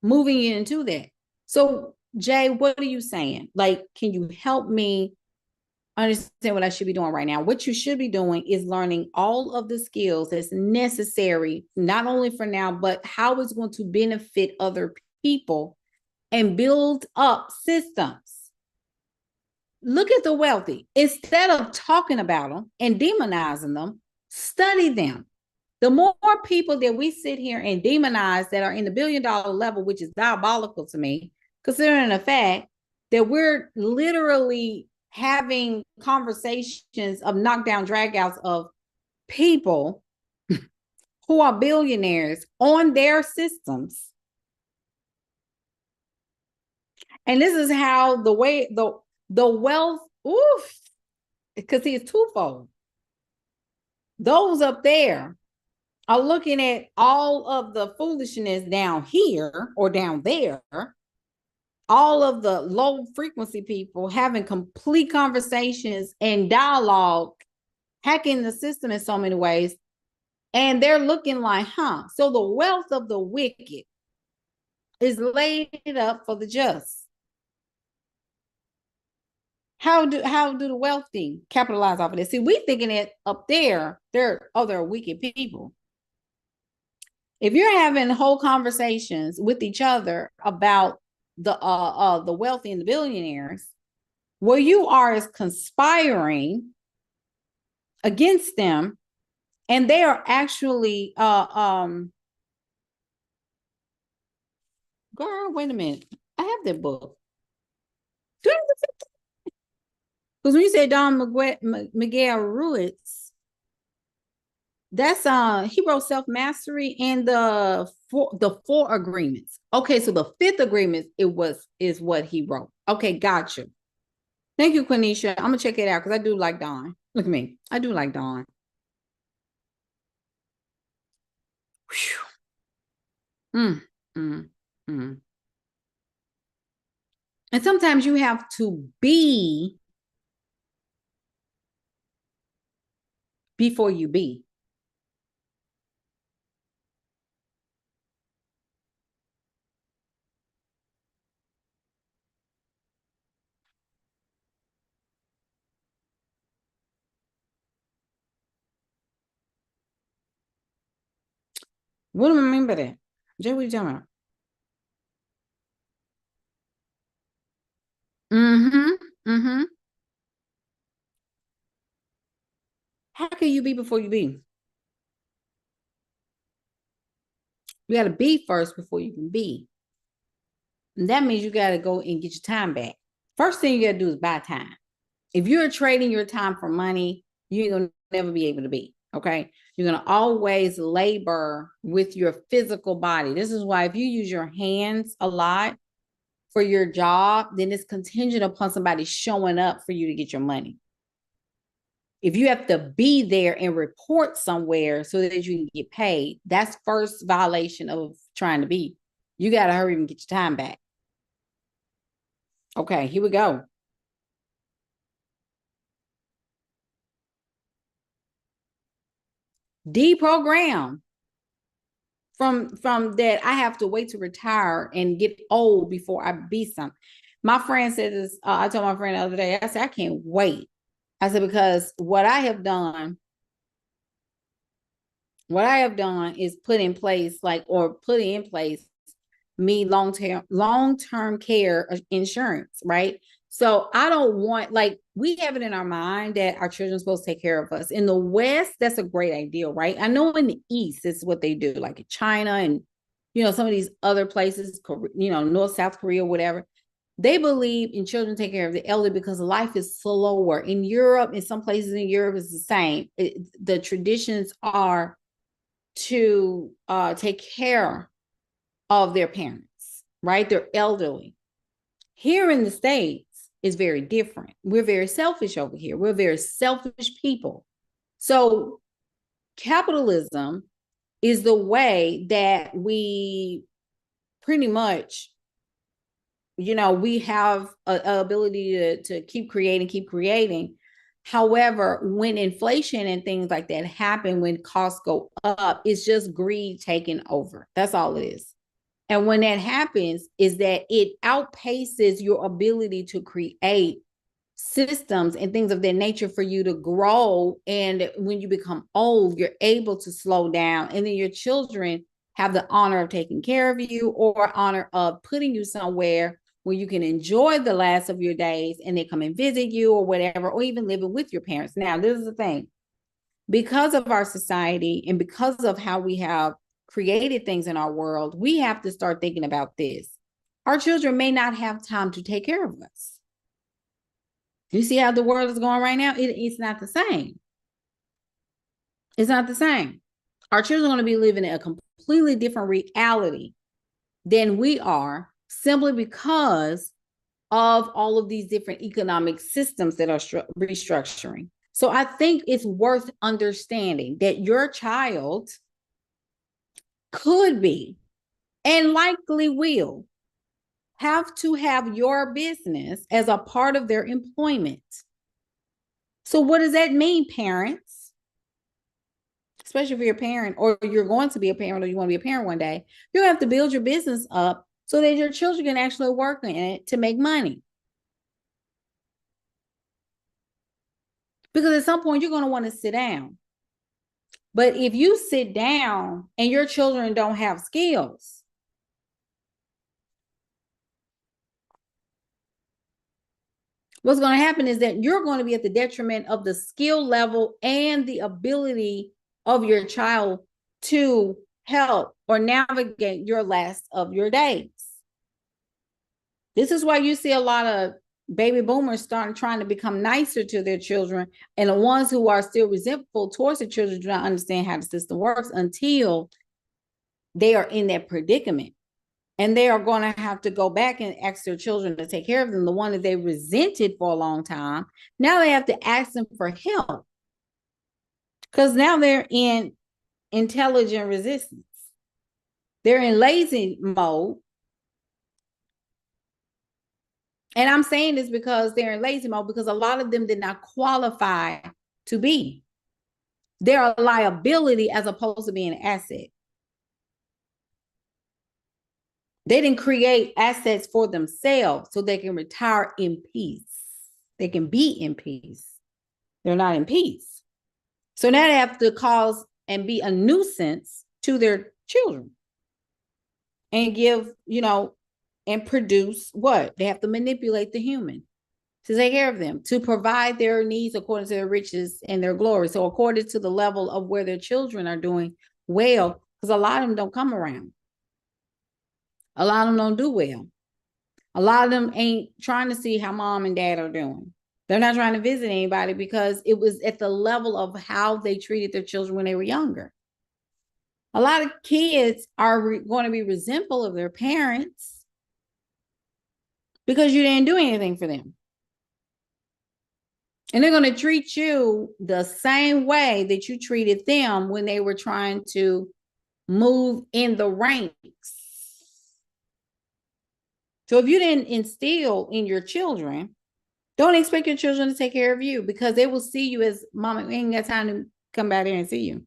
moving into that. So Jay, what are you saying? Like, can you help me understand what I should be doing right now? What you should be doing is learning all of the skills that's necessary, not only for now, but how it's going to benefit other people and build up systems. Look at the wealthy. Instead of talking about them and demonizing them, study them. The more people that we sit here and demonize that are in the $1 billion level, which is diabolical to me, considering the fact that we're literally having conversations of knockdown dragouts of people who are billionaires on their systems. And this is how the way the wealth, because it's twofold. Those up there are looking at all of the foolishness down here or down there, all of the low frequency people having complete conversations and dialogue, hacking the system in so many ways. And they're looking like, so the wealth of the wicked is laid up for the just. How do the wealthy capitalize off of this? See, we thinking it up there, they're wicked people. If you're having whole conversations with each other about the wealthy and the billionaires, where you are is conspiring against them, and they are actually girl, wait a minute. I have that book. Because when you say Don Miguel Ruiz, that's he wrote Self-Mastery and the four agreements. Okay, so the fifth agreement is what he wrote. Okay, gotcha. Thank you, Quenisha. I'm gonna check it out because I do like Don. Look at me. I do like Don. And sometimes you have to be before you be. What do I mean by that? Jay, what are you talking about? How can you be before you be? You got to be first before you can be. And that means you got to go and get your time back. First thing you got to do is buy time. If you're trading your time for money, you're going to never be able to be. Okay. You're going to always labor with your physical body. This is why if you use your hands a lot for your job, then it's contingent upon somebody showing up for you to get your money. If you have to be there and report somewhere so that you can get paid, that's first violation of trying to be. You got to hurry and get your time back. Okay, here we go. Deprogram from that I have to wait to retire and get old before I be something. My friend said this, I told my friend the other day, I said, I can't wait. I said, because what I have done is put in place me long-term care insurance, right? So I don't want, like, we have it in our mind that our children are supposed to take care of us. In the West, that's a great idea, right? I know in the East, this is what they do, like in China and, some of these other places, North, South Korea, whatever. They believe in children taking care of the elderly because life is slower. In Europe, in some places in Europe, it's the same. The traditions are to take care of their parents, right? They're elderly. Here in the States, it's very different. We're very selfish over here. We're very selfish people. So capitalism is the way that we pretty much, we have an ability to keep creating. However, when inflation and things like that happen, when costs go up, it's just greed taking over. That's all it is. And when that happens, is that it outpaces your ability to create systems and things of that nature for you to grow. And when you become old, you're able to slow down. And then your children have the honor of taking care of you, or honor of putting you somewhere where you can enjoy the last of your days and they come and visit you or whatever, or even living with your parents. Now, this is the thing. Because of our society and because of how we have created things in our world, we have to start thinking about this. our children may not have time to take care of us. You see how the world is going right now? It's not the same. It's not the same. Our children are going to be living in a completely different reality than we are, simply because of all of these different economic systems that are restructuring. So I think it's worth understanding that your child could be, and likely will, have to have your business as a part of their employment. So what does that mean, parents? Especially if you're a parent, or you're going to be a parent, or you want to be a parent one day, you have to build your business up so that your children can actually work in it to make money. Because at some point you're going to want to sit down. But if you sit down and your children don't have skills, what's going to happen is that you're going to be at the detriment of the skill level and the ability of your child to help or navigate your last of your days. This is why you see a lot of baby boomers trying to become nicer to their children, and the ones who are still resentful towards the children do not understand how the system works until they are in that predicament. And they are going to have to go back and ask their children to take care of them, the one that they resented for a long time. Now they have to ask them for help, because now they're in intelligent resistance. They're in lazy mode. And I'm saying this because they're in lazy mode, because a lot of them did not qualify to be. They're a liability as opposed to being an asset. They didn't create assets for themselves so they can retire in peace. They can be in peace. They're not in peace. So now they have to cause and be a nuisance to their children and give, and produce what? They have to manipulate the human to take care of them, to provide their needs according to their riches and their glory. So according to the level of where their children are doing well, because a lot of them don't come around. A lot of them don't do well. A lot of them ain't trying to see how mom and dad are doing. They're not trying to visit anybody because it was at the level of how they treated their children when they were younger. A lot of kids are going to be resentful of their parents because you didn't do anything for them. And they're going to treat you the same way that you treated them when they were trying to move in the ranks. So if you didn't instill in your children, don't expect your children to take care of you, because they will see you as, mama, we ain't got time to come back there and see you.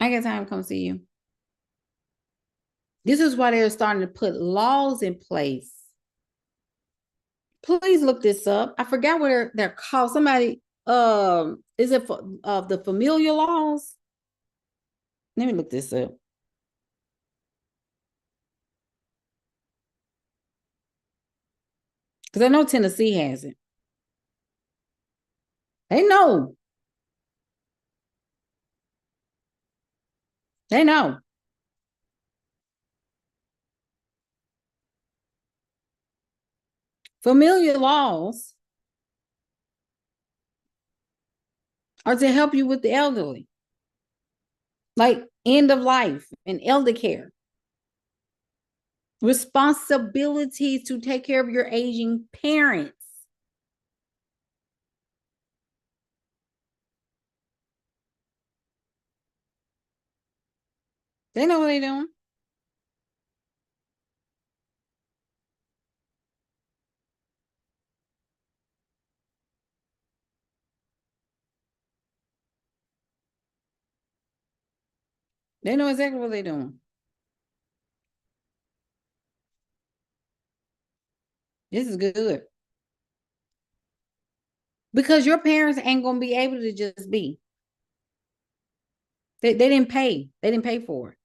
I ain't got time to come see you. This is why they're starting to put laws in place. Please look this up. I forgot what they're called. Somebody, is it the familial laws? Let me look this up. Because I know Tennessee has it. They know. They know. Familial laws are to help you with the elderly, like end of life and elder care. Responsibilities to take care of your aging parents. They know what they're doing. They know exactly what they're doing. This is good. Because your parents ain't going to be able to just be. They didn't pay. They didn't pay for it.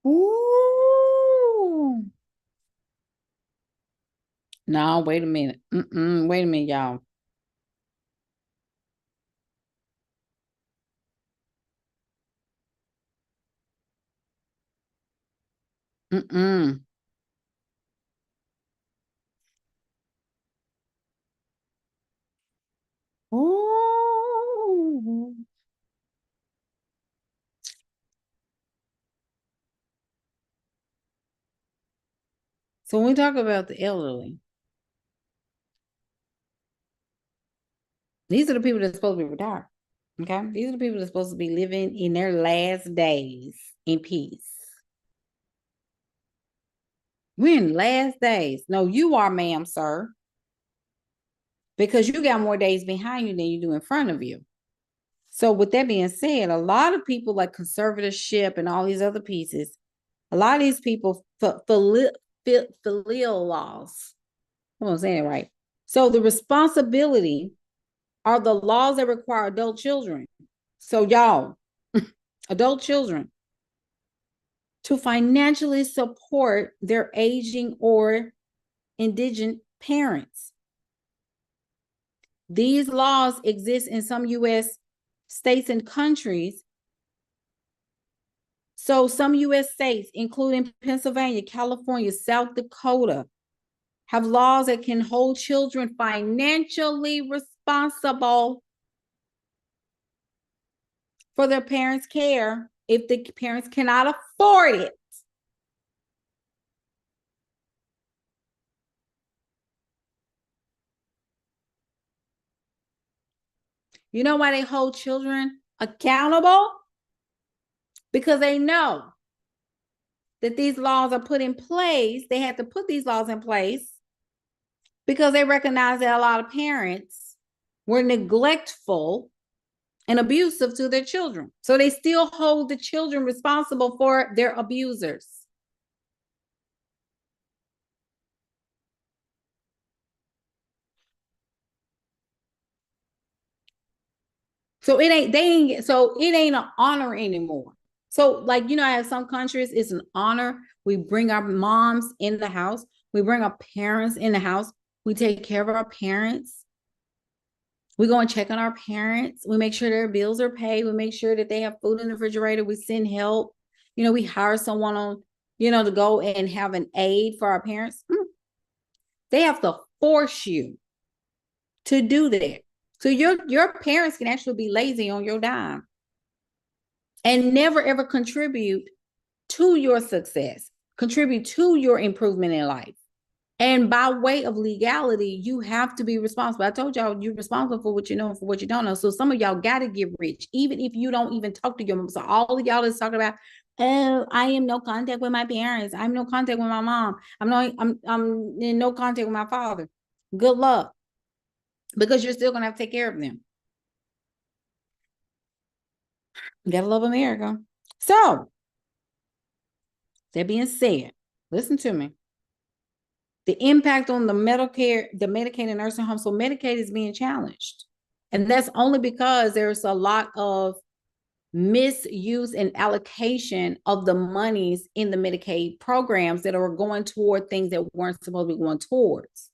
Ooh. No, wait a minute. Wait a minute, y'all. Mm-mm. Oh. So when we talk about the elderly, these are the people that's supposed to be retired. Okay. These are the people that's supposed to be living in their last days in peace. We're in last days. No, you are, ma'am, sir, because you got more days behind you than you do in front of you. So with that being said, a lot of people like conservatorship and all these other pieces, a lot of these people filial laws. I'm saying it right. So the responsibility are the laws that require adult children. So y'all, adult children, to financially support their aging or indigent parents. These laws exist in some U.S. states and countries. So some U.S. states, including Pennsylvania, California, South Dakota, have laws that can hold children financially responsible for their parents' care if the parents cannot afford it. You know why they hold children accountable? Because they know that these laws are put in place. They had to put these laws in place because they recognize that a lot of parents were neglectful and abusive to their children. So they still hold the children responsible for their abusers. So it ain't an honor anymore. So, like, I have some countries, it's an honor. We bring our moms in the house, we bring our parents in the house, we take care of our parents. We go and check on our parents. We make sure their bills are paid. We make sure that they have food in the refrigerator. We send help. We hire someone on, to go and have an aid for our parents. They have to force you to do that. So your parents can actually be lazy on your dime and never ever contribute to your success, contribute to your improvement in life. And by way of legality, you have to be responsible. I told y'all you're responsible for what you know and for what you don't know. So some of y'all got to get rich, even if you don't even talk to your mom. So all of y'all is talking about, oh, I am no contact with my parents. I'm no contact with my mom. I'm in no contact with my father. Good luck, because you're still gonna have to take care of them. You gotta love America. So that being said, listen to me. The impact on the Medicaid and nursing home. So Medicaid is being challenged. And that's only because there's a lot of misuse and allocation of the monies in the Medicaid programs that are going toward things that weren't supposed to be going towards.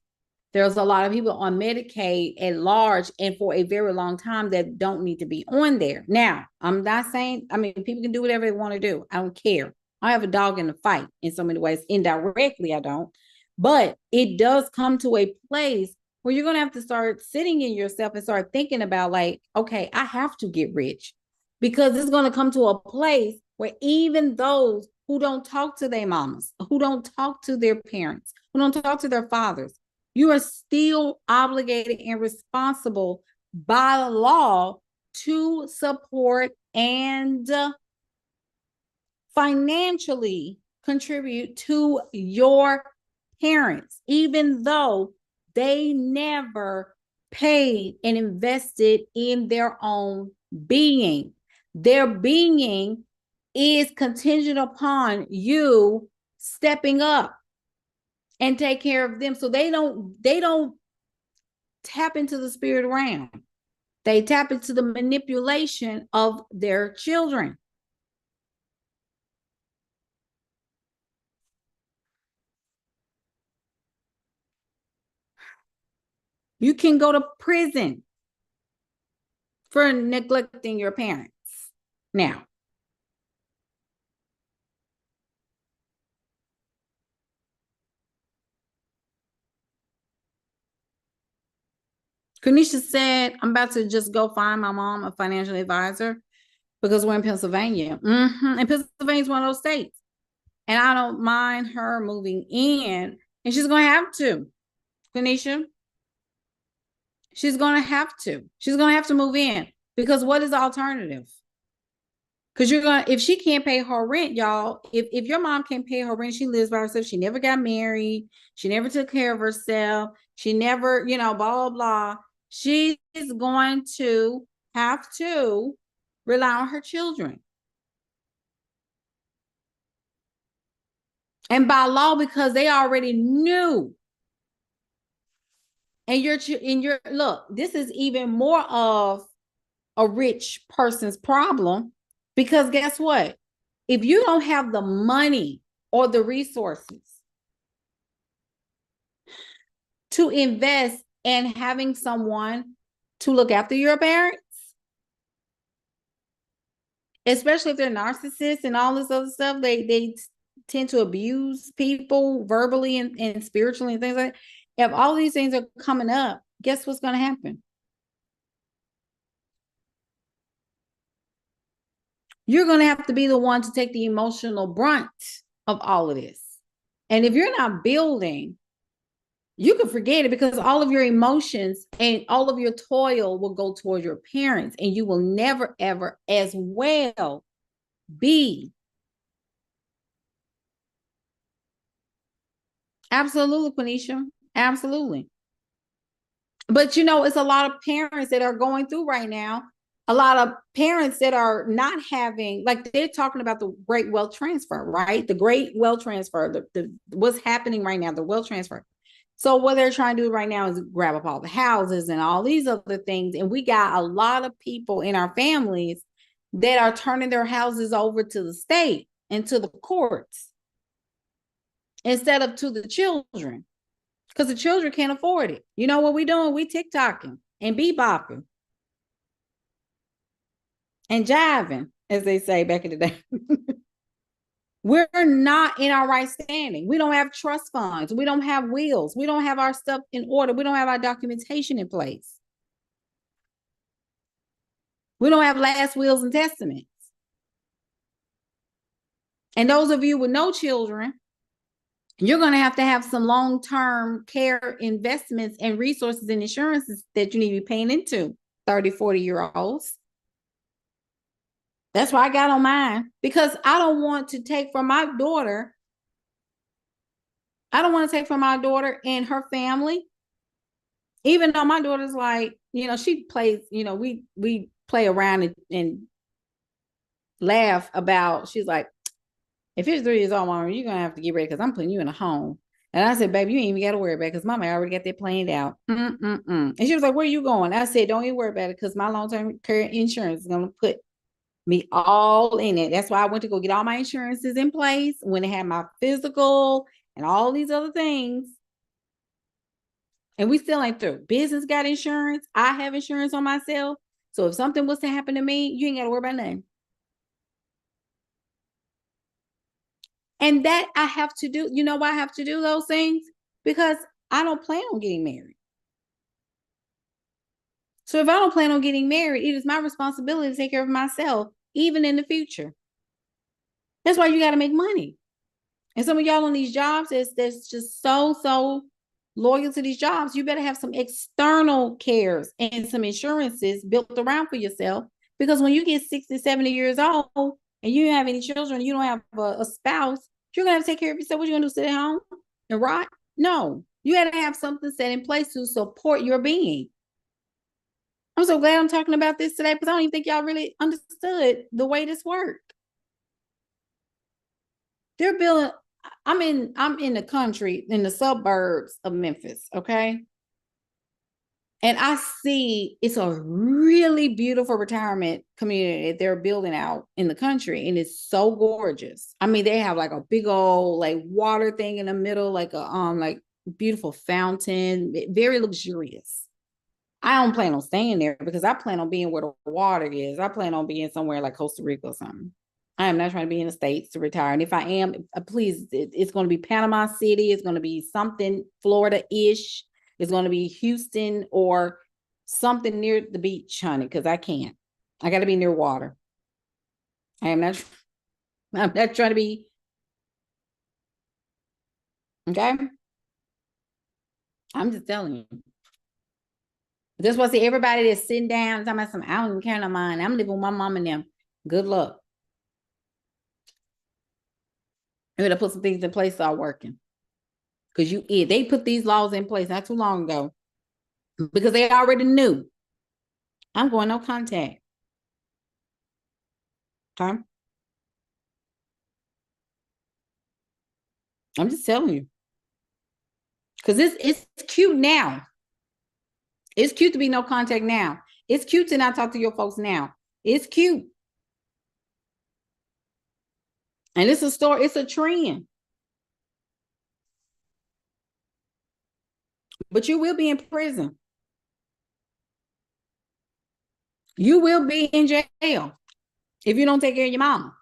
There's a lot of people on Medicaid at large and for a very long time that don't need to be on there. Now, I'm not saying, people can do whatever they want to do. I don't care. I have a dog in the fight in so many ways. Indirectly, I don't. But it does come to a place where you're going to have to start sitting in yourself and start thinking about, like, okay, I have to get rich, because it's going to come to a place where even those who don't talk to their mamas, who don't talk to their parents, who don't talk to their fathers, you are still obligated and responsible by law to support and financially contribute to your parents, even though they never paid and invested in their own being. Their being is contingent upon you stepping up and take care of them. So they don't tap into the spirit realm. They tap into the manipulation of their children. You can go to prison for neglecting your parents. Now, Kanisha said, I'm about to just go find my mom a financial advisor because we're in Pennsylvania. And Pennsylvania is one of those states. And I don't mind her moving in. And she's going to have to. Kanisha, she's going to have to. She's going to have to move in because what is the alternative? Because if she can't pay her rent, y'all, if your mom can't pay her rent, she lives by herself. She never got married. She never took care of herself. She never, blah, blah, blah. She's going to have to rely on her children. And by law, because they already knew. And look, this is even more of a rich person's problem, because guess what? If you don't have the money or the resources to invest in having someone to look after your parents, especially if they're narcissists and all this other stuff, they tend to abuse people verbally and spiritually and things like that. If all these things are coming up, guess what's going to happen? You're going to have to be the one to take the emotional brunt of all of this. And if you're not building, you can forget it, because all of your emotions and all of your toil will go towards your parents, and you will never, ever as well be. Absolutely, Quenisha. Absolutely. But it's a lot of parents that are going through right now. A lot of parents that are not having, like, they're talking about the great wealth transfer, right? The great wealth transfer, what's happening right now, the wealth transfer. So what they're trying to do right now is grab up all the houses and all these other things. And we got a lot of people in our families that are turning their houses over to the state and to the courts instead of to the children, because the children can't afford it. You know what we doing? We TikToking and bebopping and jiving, as they say back in the day. We're not in our right standing. We don't have trust funds. We don't have wills. We don't have our stuff in order. We don't have our documentation in place. We don't have last wills and testaments. And those of you with no children, you're going to have some long-term care investments and resources and insurances that you need to be paying into 30, 40-year-olds. That's why I got on mine, because I don't want to take from my daughter. I don't want to take from my daughter and her family, even though my daughter's like, she plays, we play around and laugh about, she's like, if you're 3 years old, Mama, you're going to have to get ready because I'm putting you in a home. And I said, baby, you ain't even got to worry about it because Mama already got that planned out. And she was like, where are you going? I said, don't even worry about it because my long-term care insurance is going to put me all in it. That's why I went to go get all my insurances in place when I had my physical and all these other things. And we still ain't through. Business got insurance. I have insurance on myself. So if something was to happen to me, you ain't got to worry about nothing. And that I have to do. You know why I have to do those things? Because I don't plan on getting married. So if I don't plan on getting married, it is my responsibility to take care of myself, even in the future. That's why you got to make money. And some of y'all on these jobs that's just so loyal to these jobs. You better have some external cares and some insurances built around for yourself. Because when you get 60, 70 years old and you don't have any children, you don't have a spouse, you're going to have to take care of yourself. What you going to do, sit at home and rot? No, you got to have something set in place to support your being. I'm so glad I'm talking about this today, because I don't even think y'all really understood the way this worked. They're building, I'm in the country, in the suburbs of Memphis, okay? And I see it's a really beautiful retirement community that they're building out in the country, and it's so gorgeous. I mean, they have like a big old like water thing in the middle, like a like beautiful fountain, very luxurious. I don't plan on staying there because I plan on being where the water is. I plan on being somewhere like Costa Rica or something. I am not trying to be in the States to retire. And if I am, please, it's going to be Panama City. It's going to be something Florida-ish. It's going to be Houston or something near the beach, honey, because I can't. I got to be near water. I'm not trying to be. Okay. I'm just telling you. That's why I see everybody that's sitting down talking about some, I don't even care no mind. I'm living with my mom and them. Good luck. I'm gonna put some things in place start working. Because they put these laws in place not too long ago. Because they already knew. I'm going no contact. Okay. I'm just telling you. Because it's cute now. It's cute to be no contact now. It's cute to not talk to your folks now. It's cute. And it's a story, it's a trend. But you will be in prison. You will be in jail if you don't take care of your mama.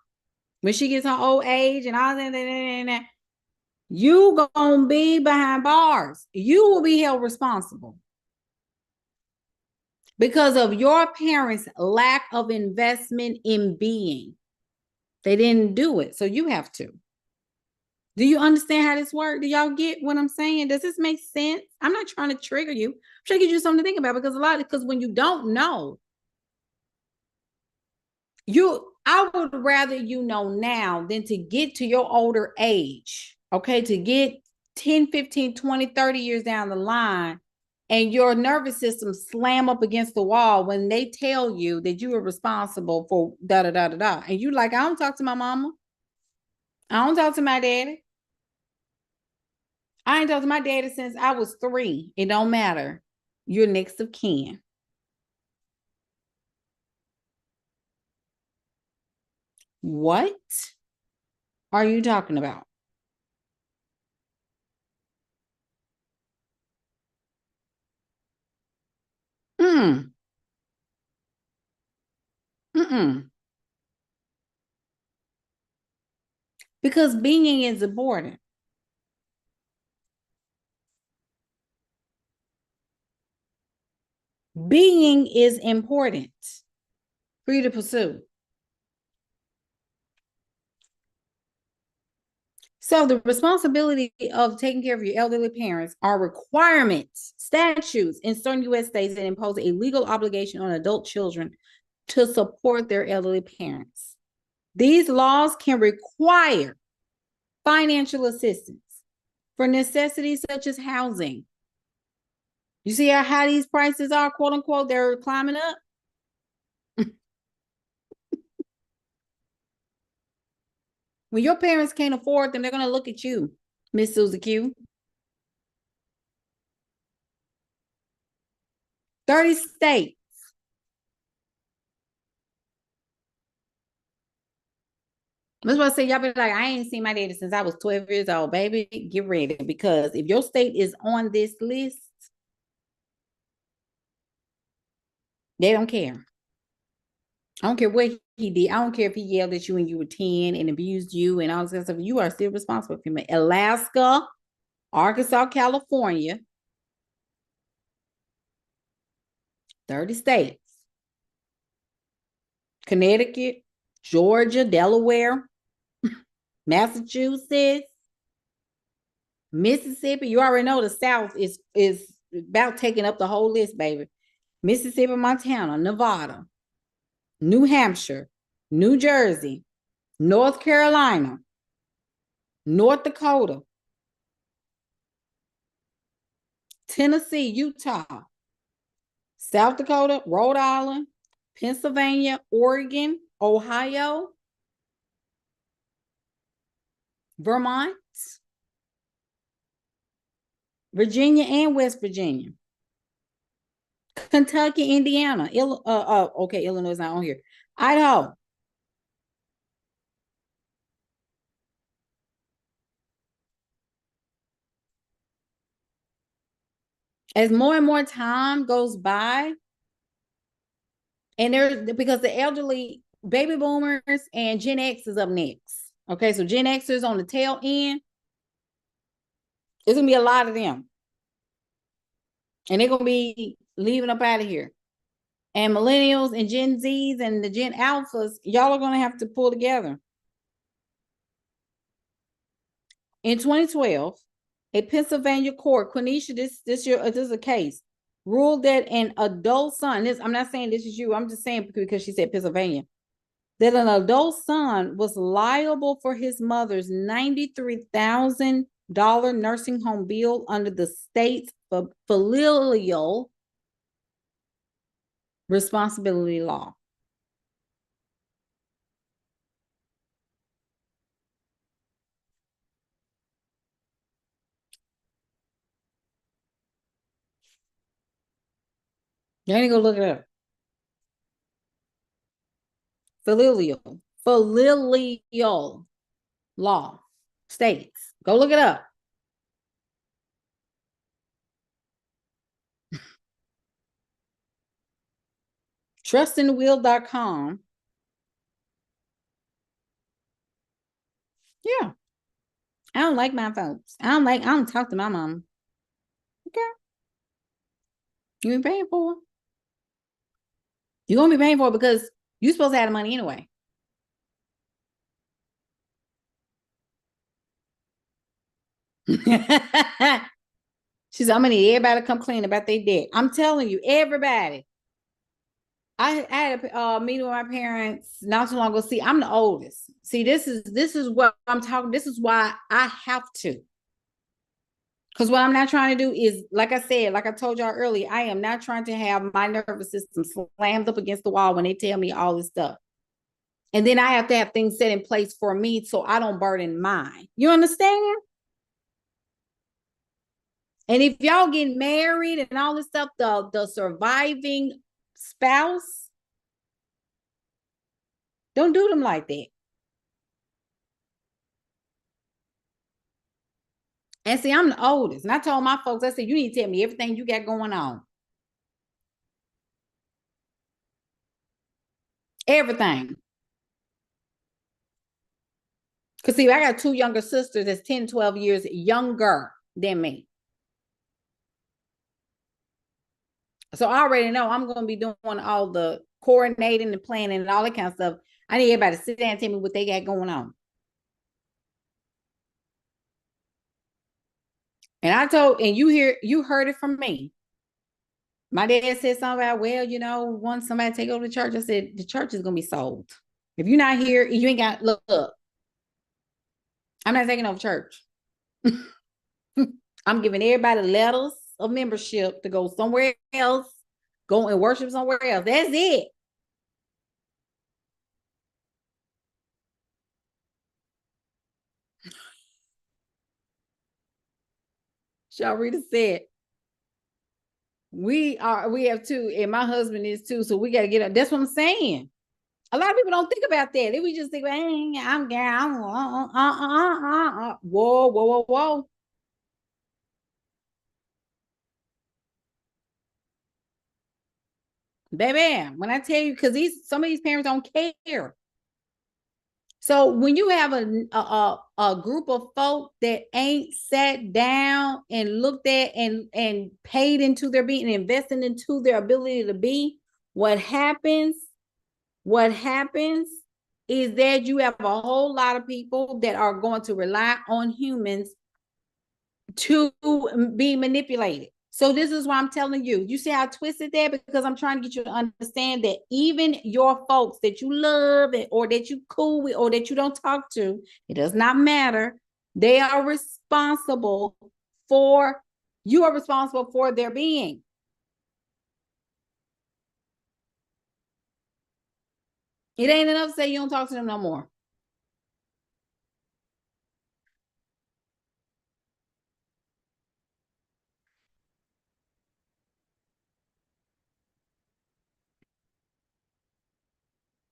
When she gets her old age and all that, you gonna be behind bars. You will be held responsible because of your parents' lack of investment in being. They didn't do it, so you have to. Do you understand how this works? Do y'all get what I'm saying? Does this make sense? I'm not trying to trigger you. I'm trying to give you something to think about because when you don't know, I would rather you know now than to get to your older age, okay? To get 10, 15, 20, 30 years down the line and your nervous system slam up against the wall when they tell you that you are responsible for da-da-da-da-da. And you like, I don't talk to my mama. I don't talk to my daddy. I ain't talked to my daddy since I was 3. It don't matter. You're next of kin. What are you talking about? Mm. Mm-mm. Because being is important. Being is important for you to pursue. So the responsibility of taking care of your elderly parents are requirements, statutes in certain U.S. states that impose a legal obligation on adult children to support their elderly parents. These laws can require financial assistance for necessities such as housing. You see how these prices are, quote unquote, they're climbing up? When your parents can't afford them, they're going to look at you, Miss Susie Q. 30 states. That's what I say. Y'all be like, I ain't seen my daddy since I was 12 years old. Baby, get ready. Because if your state is on this list, they don't care. I don't care what he did. I don't care if he yelled at you when you were 10 and abused you and all this kind of stuff. You are still responsible for him. Alaska, Arkansas, California, 30 states. Connecticut, Georgia, Delaware, Massachusetts, Mississippi. You already know the South is about taking up the whole list, baby. Mississippi, Montana, Nevada, New Hampshire, New Jersey, North Carolina, North Dakota, Tennessee, Utah, South Dakota, Rhode Island, Pennsylvania, Oregon, Ohio, Vermont, Virginia, and West Virginia, Kentucky, Indiana, okay, Illinois is not on here, Idaho. As more and more time goes by, and because the elderly baby boomers and Gen X is up next. Okay, so Gen Xers on the tail end, it's gonna be a lot of them. And they're gonna be leaving up out of here. And millennials and Gen Zs and the Gen Alphas, y'all are going to have to pull together. In 2012, a Pennsylvania court, Quenisha, this is a case, ruled that an adult son, I'm not saying this is you, I'm just saying because she said Pennsylvania, that an adult son was liable for his mother's $93,000 nursing home bill under the state's familial responsibility law. You ain't gonna look it up. Familial law states. Go look it up. Trustinthewheel.com. Yeah. I don't like my folks. I don't talk to my mom. Okay. You ain't paying for it. You're gonna be paying for it because you're supposed to have the money anyway. She said, I'm gonna need everybody to come clean about their debt. I'm telling you, everybody. I had a meeting with my parents not too long ago. See, I'm the oldest. See, this is what I'm talking. This is why I have to. Because what I'm not trying to do is, like I said, like I told y'all earlier, I am not trying to have my nervous system slammed up against the wall when they tell me all this stuff. And then I have to have things set in place for me so I don't burden mine. You understand? And if y'all get married and all this stuff, the surviving spouse, don't do them like that. And see, I'm the oldest. And I told my folks, I said, you need to tell me everything you got going on. Everything. Because see, I got two younger sisters that's 10, 12 years younger than me. So I already know I'm going to be doing all the coordinating and planning and all that kind of stuff. I need everybody to sit down and tell me what they got going on. And I told, and you heard it from me. My dad said something about, well, once somebody take over the church, I said, the church is going to be sold. If you're not here, you ain't got, look, I'm not taking over church. I'm giving everybody letters of membership to go somewhere else, go and worship somewhere else. That's it. Sharita said, we have two, and my husband is too, so we got to get up. That's what I'm saying. A lot of people don't think about that. We just think, hey, I'm down. Whoa. Baby, when I tell you, because some of these parents don't care. So when you have a group of folk that ain't sat down and looked at and paid into their being and invested into their ability to be, what happens is that you have a whole lot of people that are going to rely on humans to be manipulated. So this is why I'm telling you, you see how twisted that, because I'm trying to get you to understand that even your folks that you love or that you cool with or that you don't talk to, it does not matter. They are responsible for, you are responsible for their being. It ain't enough to say you don't talk to them no more.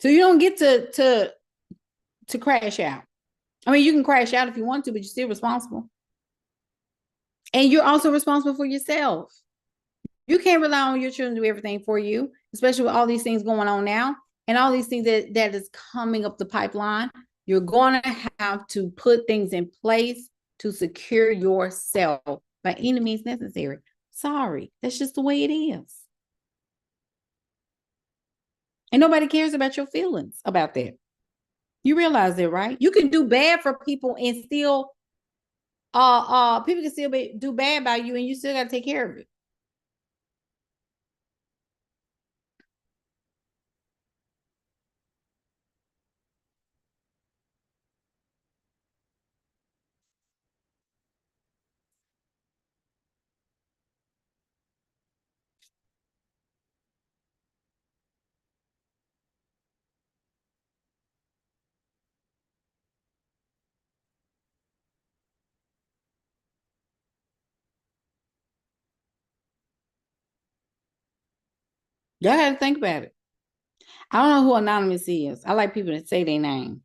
So you don't get to crash out. I mean, you can crash out if you want to, but you're still responsible. And you're also responsible for yourself. You can't rely on your children to do everything for you, especially with all these things going on now and all these things that is coming up the pipeline. You're going to have to put things in place to secure yourself by any means necessary. Sorry, that's just the way it is. And nobody cares about your feelings about that. You realize that, right? You can do bad for people and still, people can still do bad by you and you still got to take care of it. Y'all got to think about it. I don't know who Anonymous is. I like people that say their name.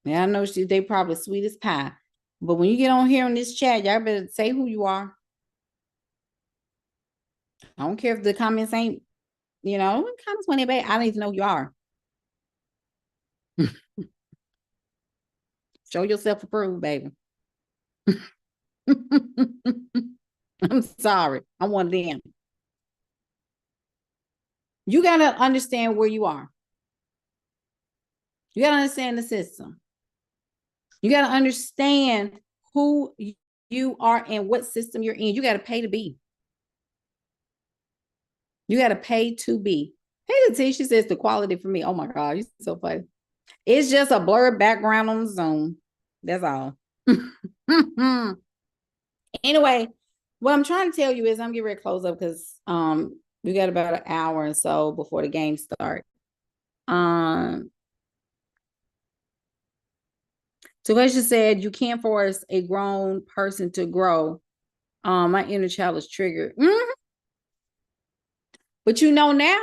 Yeah, I know they probably sweet as pie. But when you get on here in this chat, y'all better say who you are. I don't care if the comments ain't, comments when they bad. I don't even know who you are. Show yourself approved, baby. I'm sorry. I'm one of them. You got to understand where you are. You got to understand the system. You got to understand who you are and what system you're in. You got to pay to be. You got to pay to be. Hey, Letitia says the quality for me. Oh my God, you're so funny. It's just a blurred background on Zoom. That's all. Anyway, what I'm trying to tell you is I'm getting ready to close up because we got about an hour or so before the game starts. So as you said, you can't force a grown person to grow. My inner child is triggered. Mm-hmm. But you know now.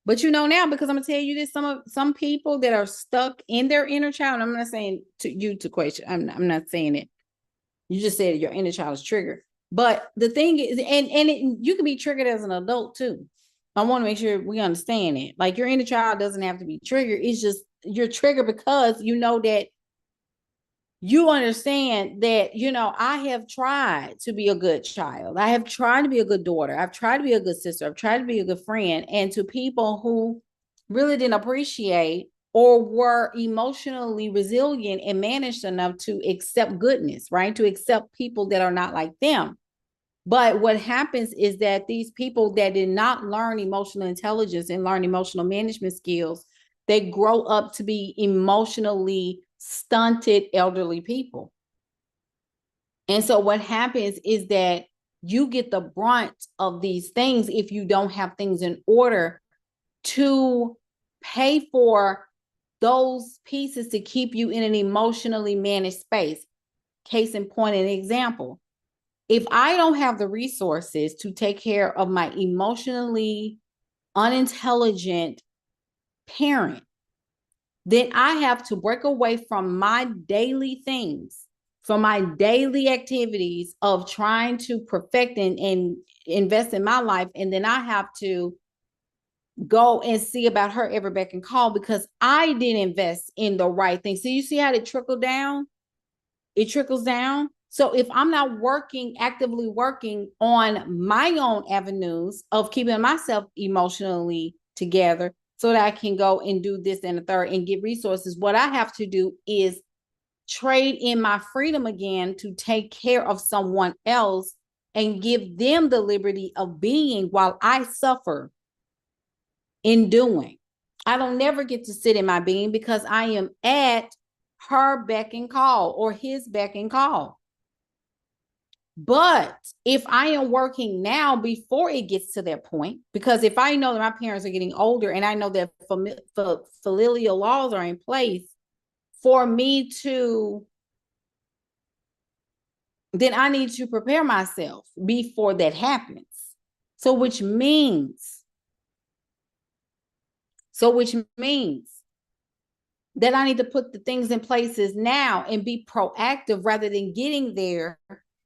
But you know now, because I'm gonna tell you this: some people that are stuck in their inner child. I'm not saying to you to question. I'm not saying it. You just said your inner child is triggered. But the thing is, you can be triggered as an adult too. I want to make sure we understand it. Like your inner child doesn't have to be triggered. It's just you're triggered because you know that you understand that, I have tried to be a good child. I have tried to be a good daughter. I've tried to be a good sister. I've tried to be a good friend. And to people who really didn't appreciate or were emotionally resilient and managed enough to accept goodness, right? To accept people that are not like them. But what happens is that these people that did not learn emotional intelligence and learn emotional management skills, they grow up to be emotionally stunted elderly people. And so what happens is that you get the brunt of these things if you don't have things in order to pay for those pieces to keep you in an emotionally managed space. Case in point, an example. If I don't have the resources to take care of my emotionally unintelligent parent, then I have to break away from my daily things, from my daily activities of trying to perfect and invest in my life. And then I have to go and see about her every beck and call because I didn't invest in the right thing. So you see how it trickled down? It trickles down. So if I'm not actively working on my own avenues of keeping myself emotionally together so that I can go and do this and the third and get resources, what I have to do is trade in my freedom again to take care of someone else and give them the liberty of being while I suffer in doing. I don't never get to sit in my being because I am at her beck and call or his beck and call. But if I am working now before it gets to that point, because if I know that my parents are getting older and I know that familial laws are in place for me to, then I need to prepare myself before that happens. So which means that I need to put the things in places now and be proactive rather than getting there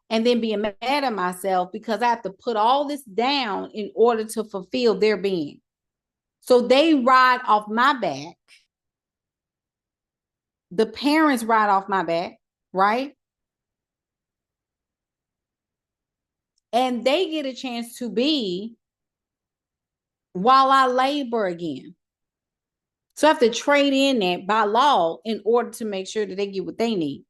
and then being mad at myself because I have to put all this down in order to fulfill their being. So they ride off my back. The parents ride off my back, right? And they get a chance to be while I labor again. So I have to trade in that by law in order to make sure that they get what they need.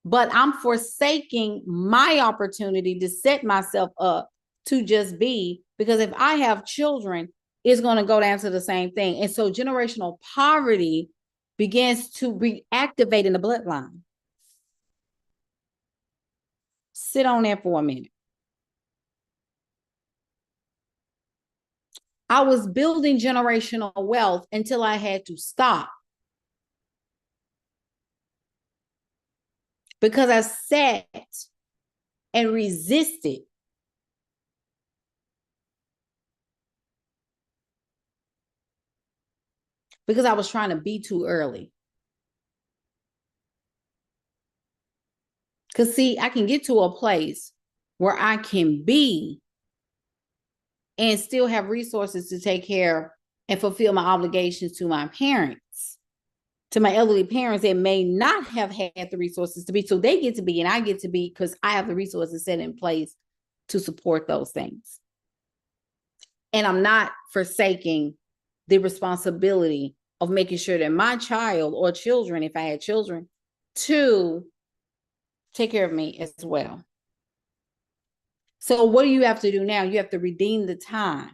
But I'm forsaking my opportunity to set myself up to just be, because if I have children, it's going to go down to the same thing. And so generational poverty begins to reactivate in the bloodline. Sit on that for a minute. I was building generational wealth until I had to stop, because I sat and resisted because I was trying to be too early. Because see, I can get to a place where I can be and still have resources to take care and fulfill my obligations to my parents, to my elderly parents that may not have had the resources to be. So they get to be, and I get to be, because I have the resources set in place to support those things. And I'm not forsaking the responsibility of making sure that my child or children, if I had children, to take care of me as well. So what do you have to do now? You have to redeem the time.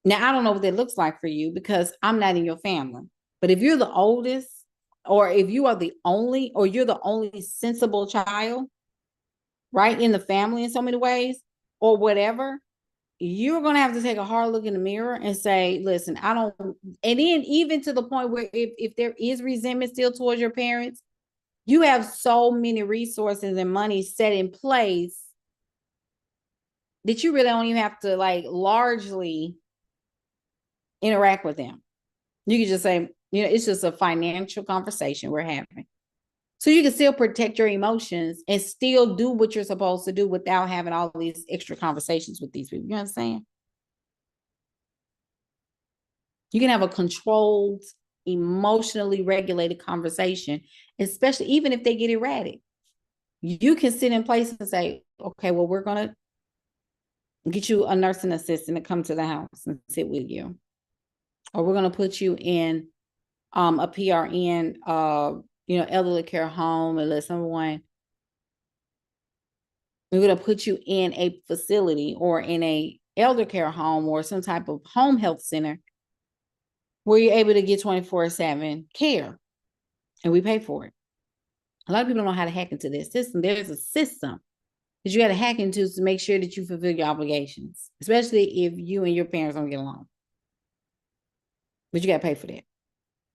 Now, I don't know what that looks like for you, because I'm not in your family. But if you're the oldest, or if you are the only, or you're the only sensible child, right, in the family in so many ways, or whatever, you're going to have to take a hard look in the mirror and say, listen, I don't, and then even to the point where if there is resentment still towards your parents, you have so many resources and money set in place that you really don't even have to like largely interact with them. You can just say, it's just a financial conversation we're having. So you can still protect your emotions and still do what you're supposed to do without having all these extra conversations with these people. You understand? You can have a controlled, emotionally regulated conversation, especially even if they get erratic. You can sit in place and say, okay, well, we're going to get you a nursing assistant to come to the house and sit with you. Or we're going to put you in a PRN, elderly care home, and let someone, we're going to put you in a facility or in a elder care home or some type of home health center where you're able to get 24/7 care, and we pay for it. A lot of people don't know how to hack into this system. There's a system that you got to hack into to make sure that you fulfill your obligations, especially if you and your parents don't get along. But you got to pay for that.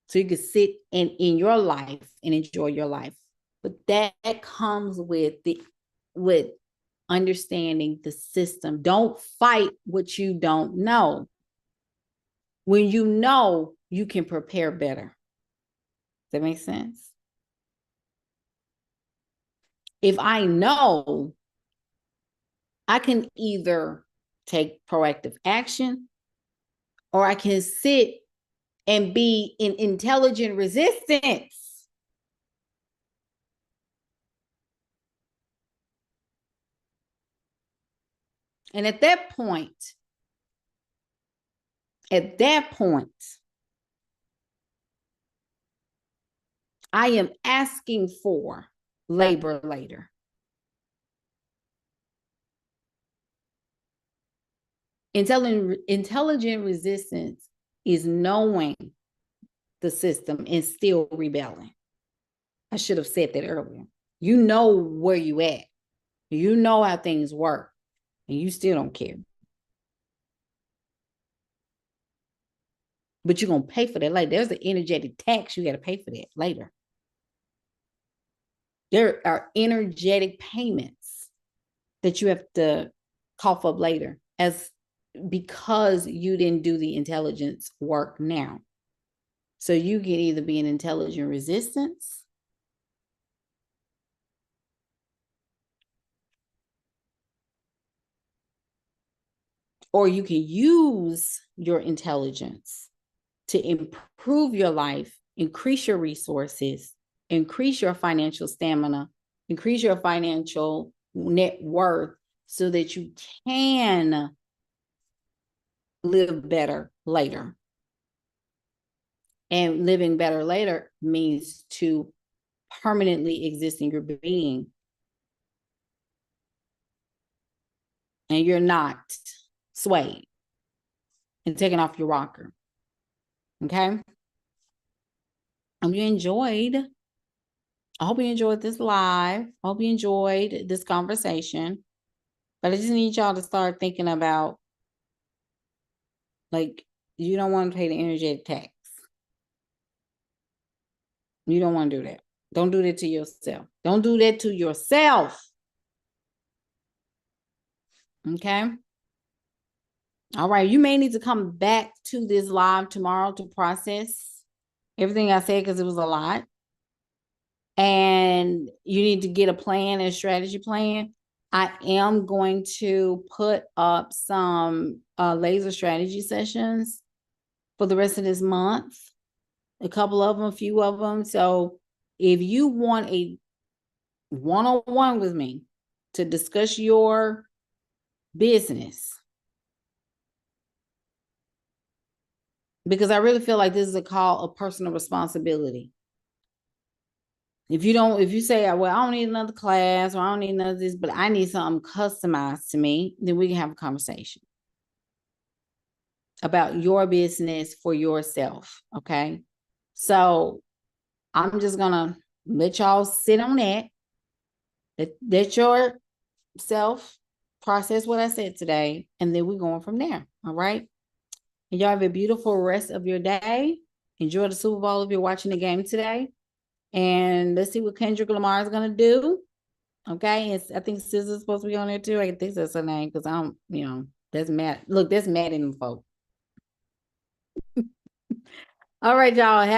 So you can sit in your life and enjoy your life. But that comes with understanding the system. Don't fight what you don't know. When you know, you can prepare better. Does that make sense? If I know, I can either take proactive action, or I can sit and be in intelligent resistance. And at that point, I am asking for labor later. Intelligent resistance is knowing the system and still rebelling. I should have said that earlier. You know where you at. You know how things work, and you still don't care. But you're going to pay for that later. There's an energetic tax. You got to pay for that later. There are energetic payments that you have to cough up later, because you didn't do the intelligence work now. So you can either be in intelligent resistance, or you can use your intelligence to improve your life, increase your resources, increase your financial stamina, increase your financial net worth so that you can live better later. And living better later means to permanently exist in your being. And you're not swayed and taking off your rocker. Okay? I hope you enjoyed. I hope you enjoyed this live. I hope you enjoyed this conversation. But I just need y'all to start thinking about, like, you don't want to pay the energetic tax. You don't want to do that. Don't do that to yourself. Don't do that to yourself. Okay? All right. You may need to come back to this live tomorrow to process everything I said because it was a lot. And you need to get a plan and strategy plan. I am going to put up some laser strategy sessions for the rest of this month. A couple of them, a few of them. So if you want a one-on-one with me to discuss your business, because I really feel like this is a call of personal responsibility. If you say, well, I don't need another class or I don't need none of this, but I need something customized to me, then we can have a conversation about your business for yourself. Okay. So I'm just going to let y'all sit on that. Let yourself process what I said today. And then we're going from there. All right. And y'all have a beautiful rest of your day. Enjoy the Super Bowl if you're watching the game today. And let's see what Kendrick Lamar is going to do. Okay. I think SZA's supposed to be on there too. I think that's her name because I don't, that's Matt. Look, that's Matt in the folk. All right, y'all. Have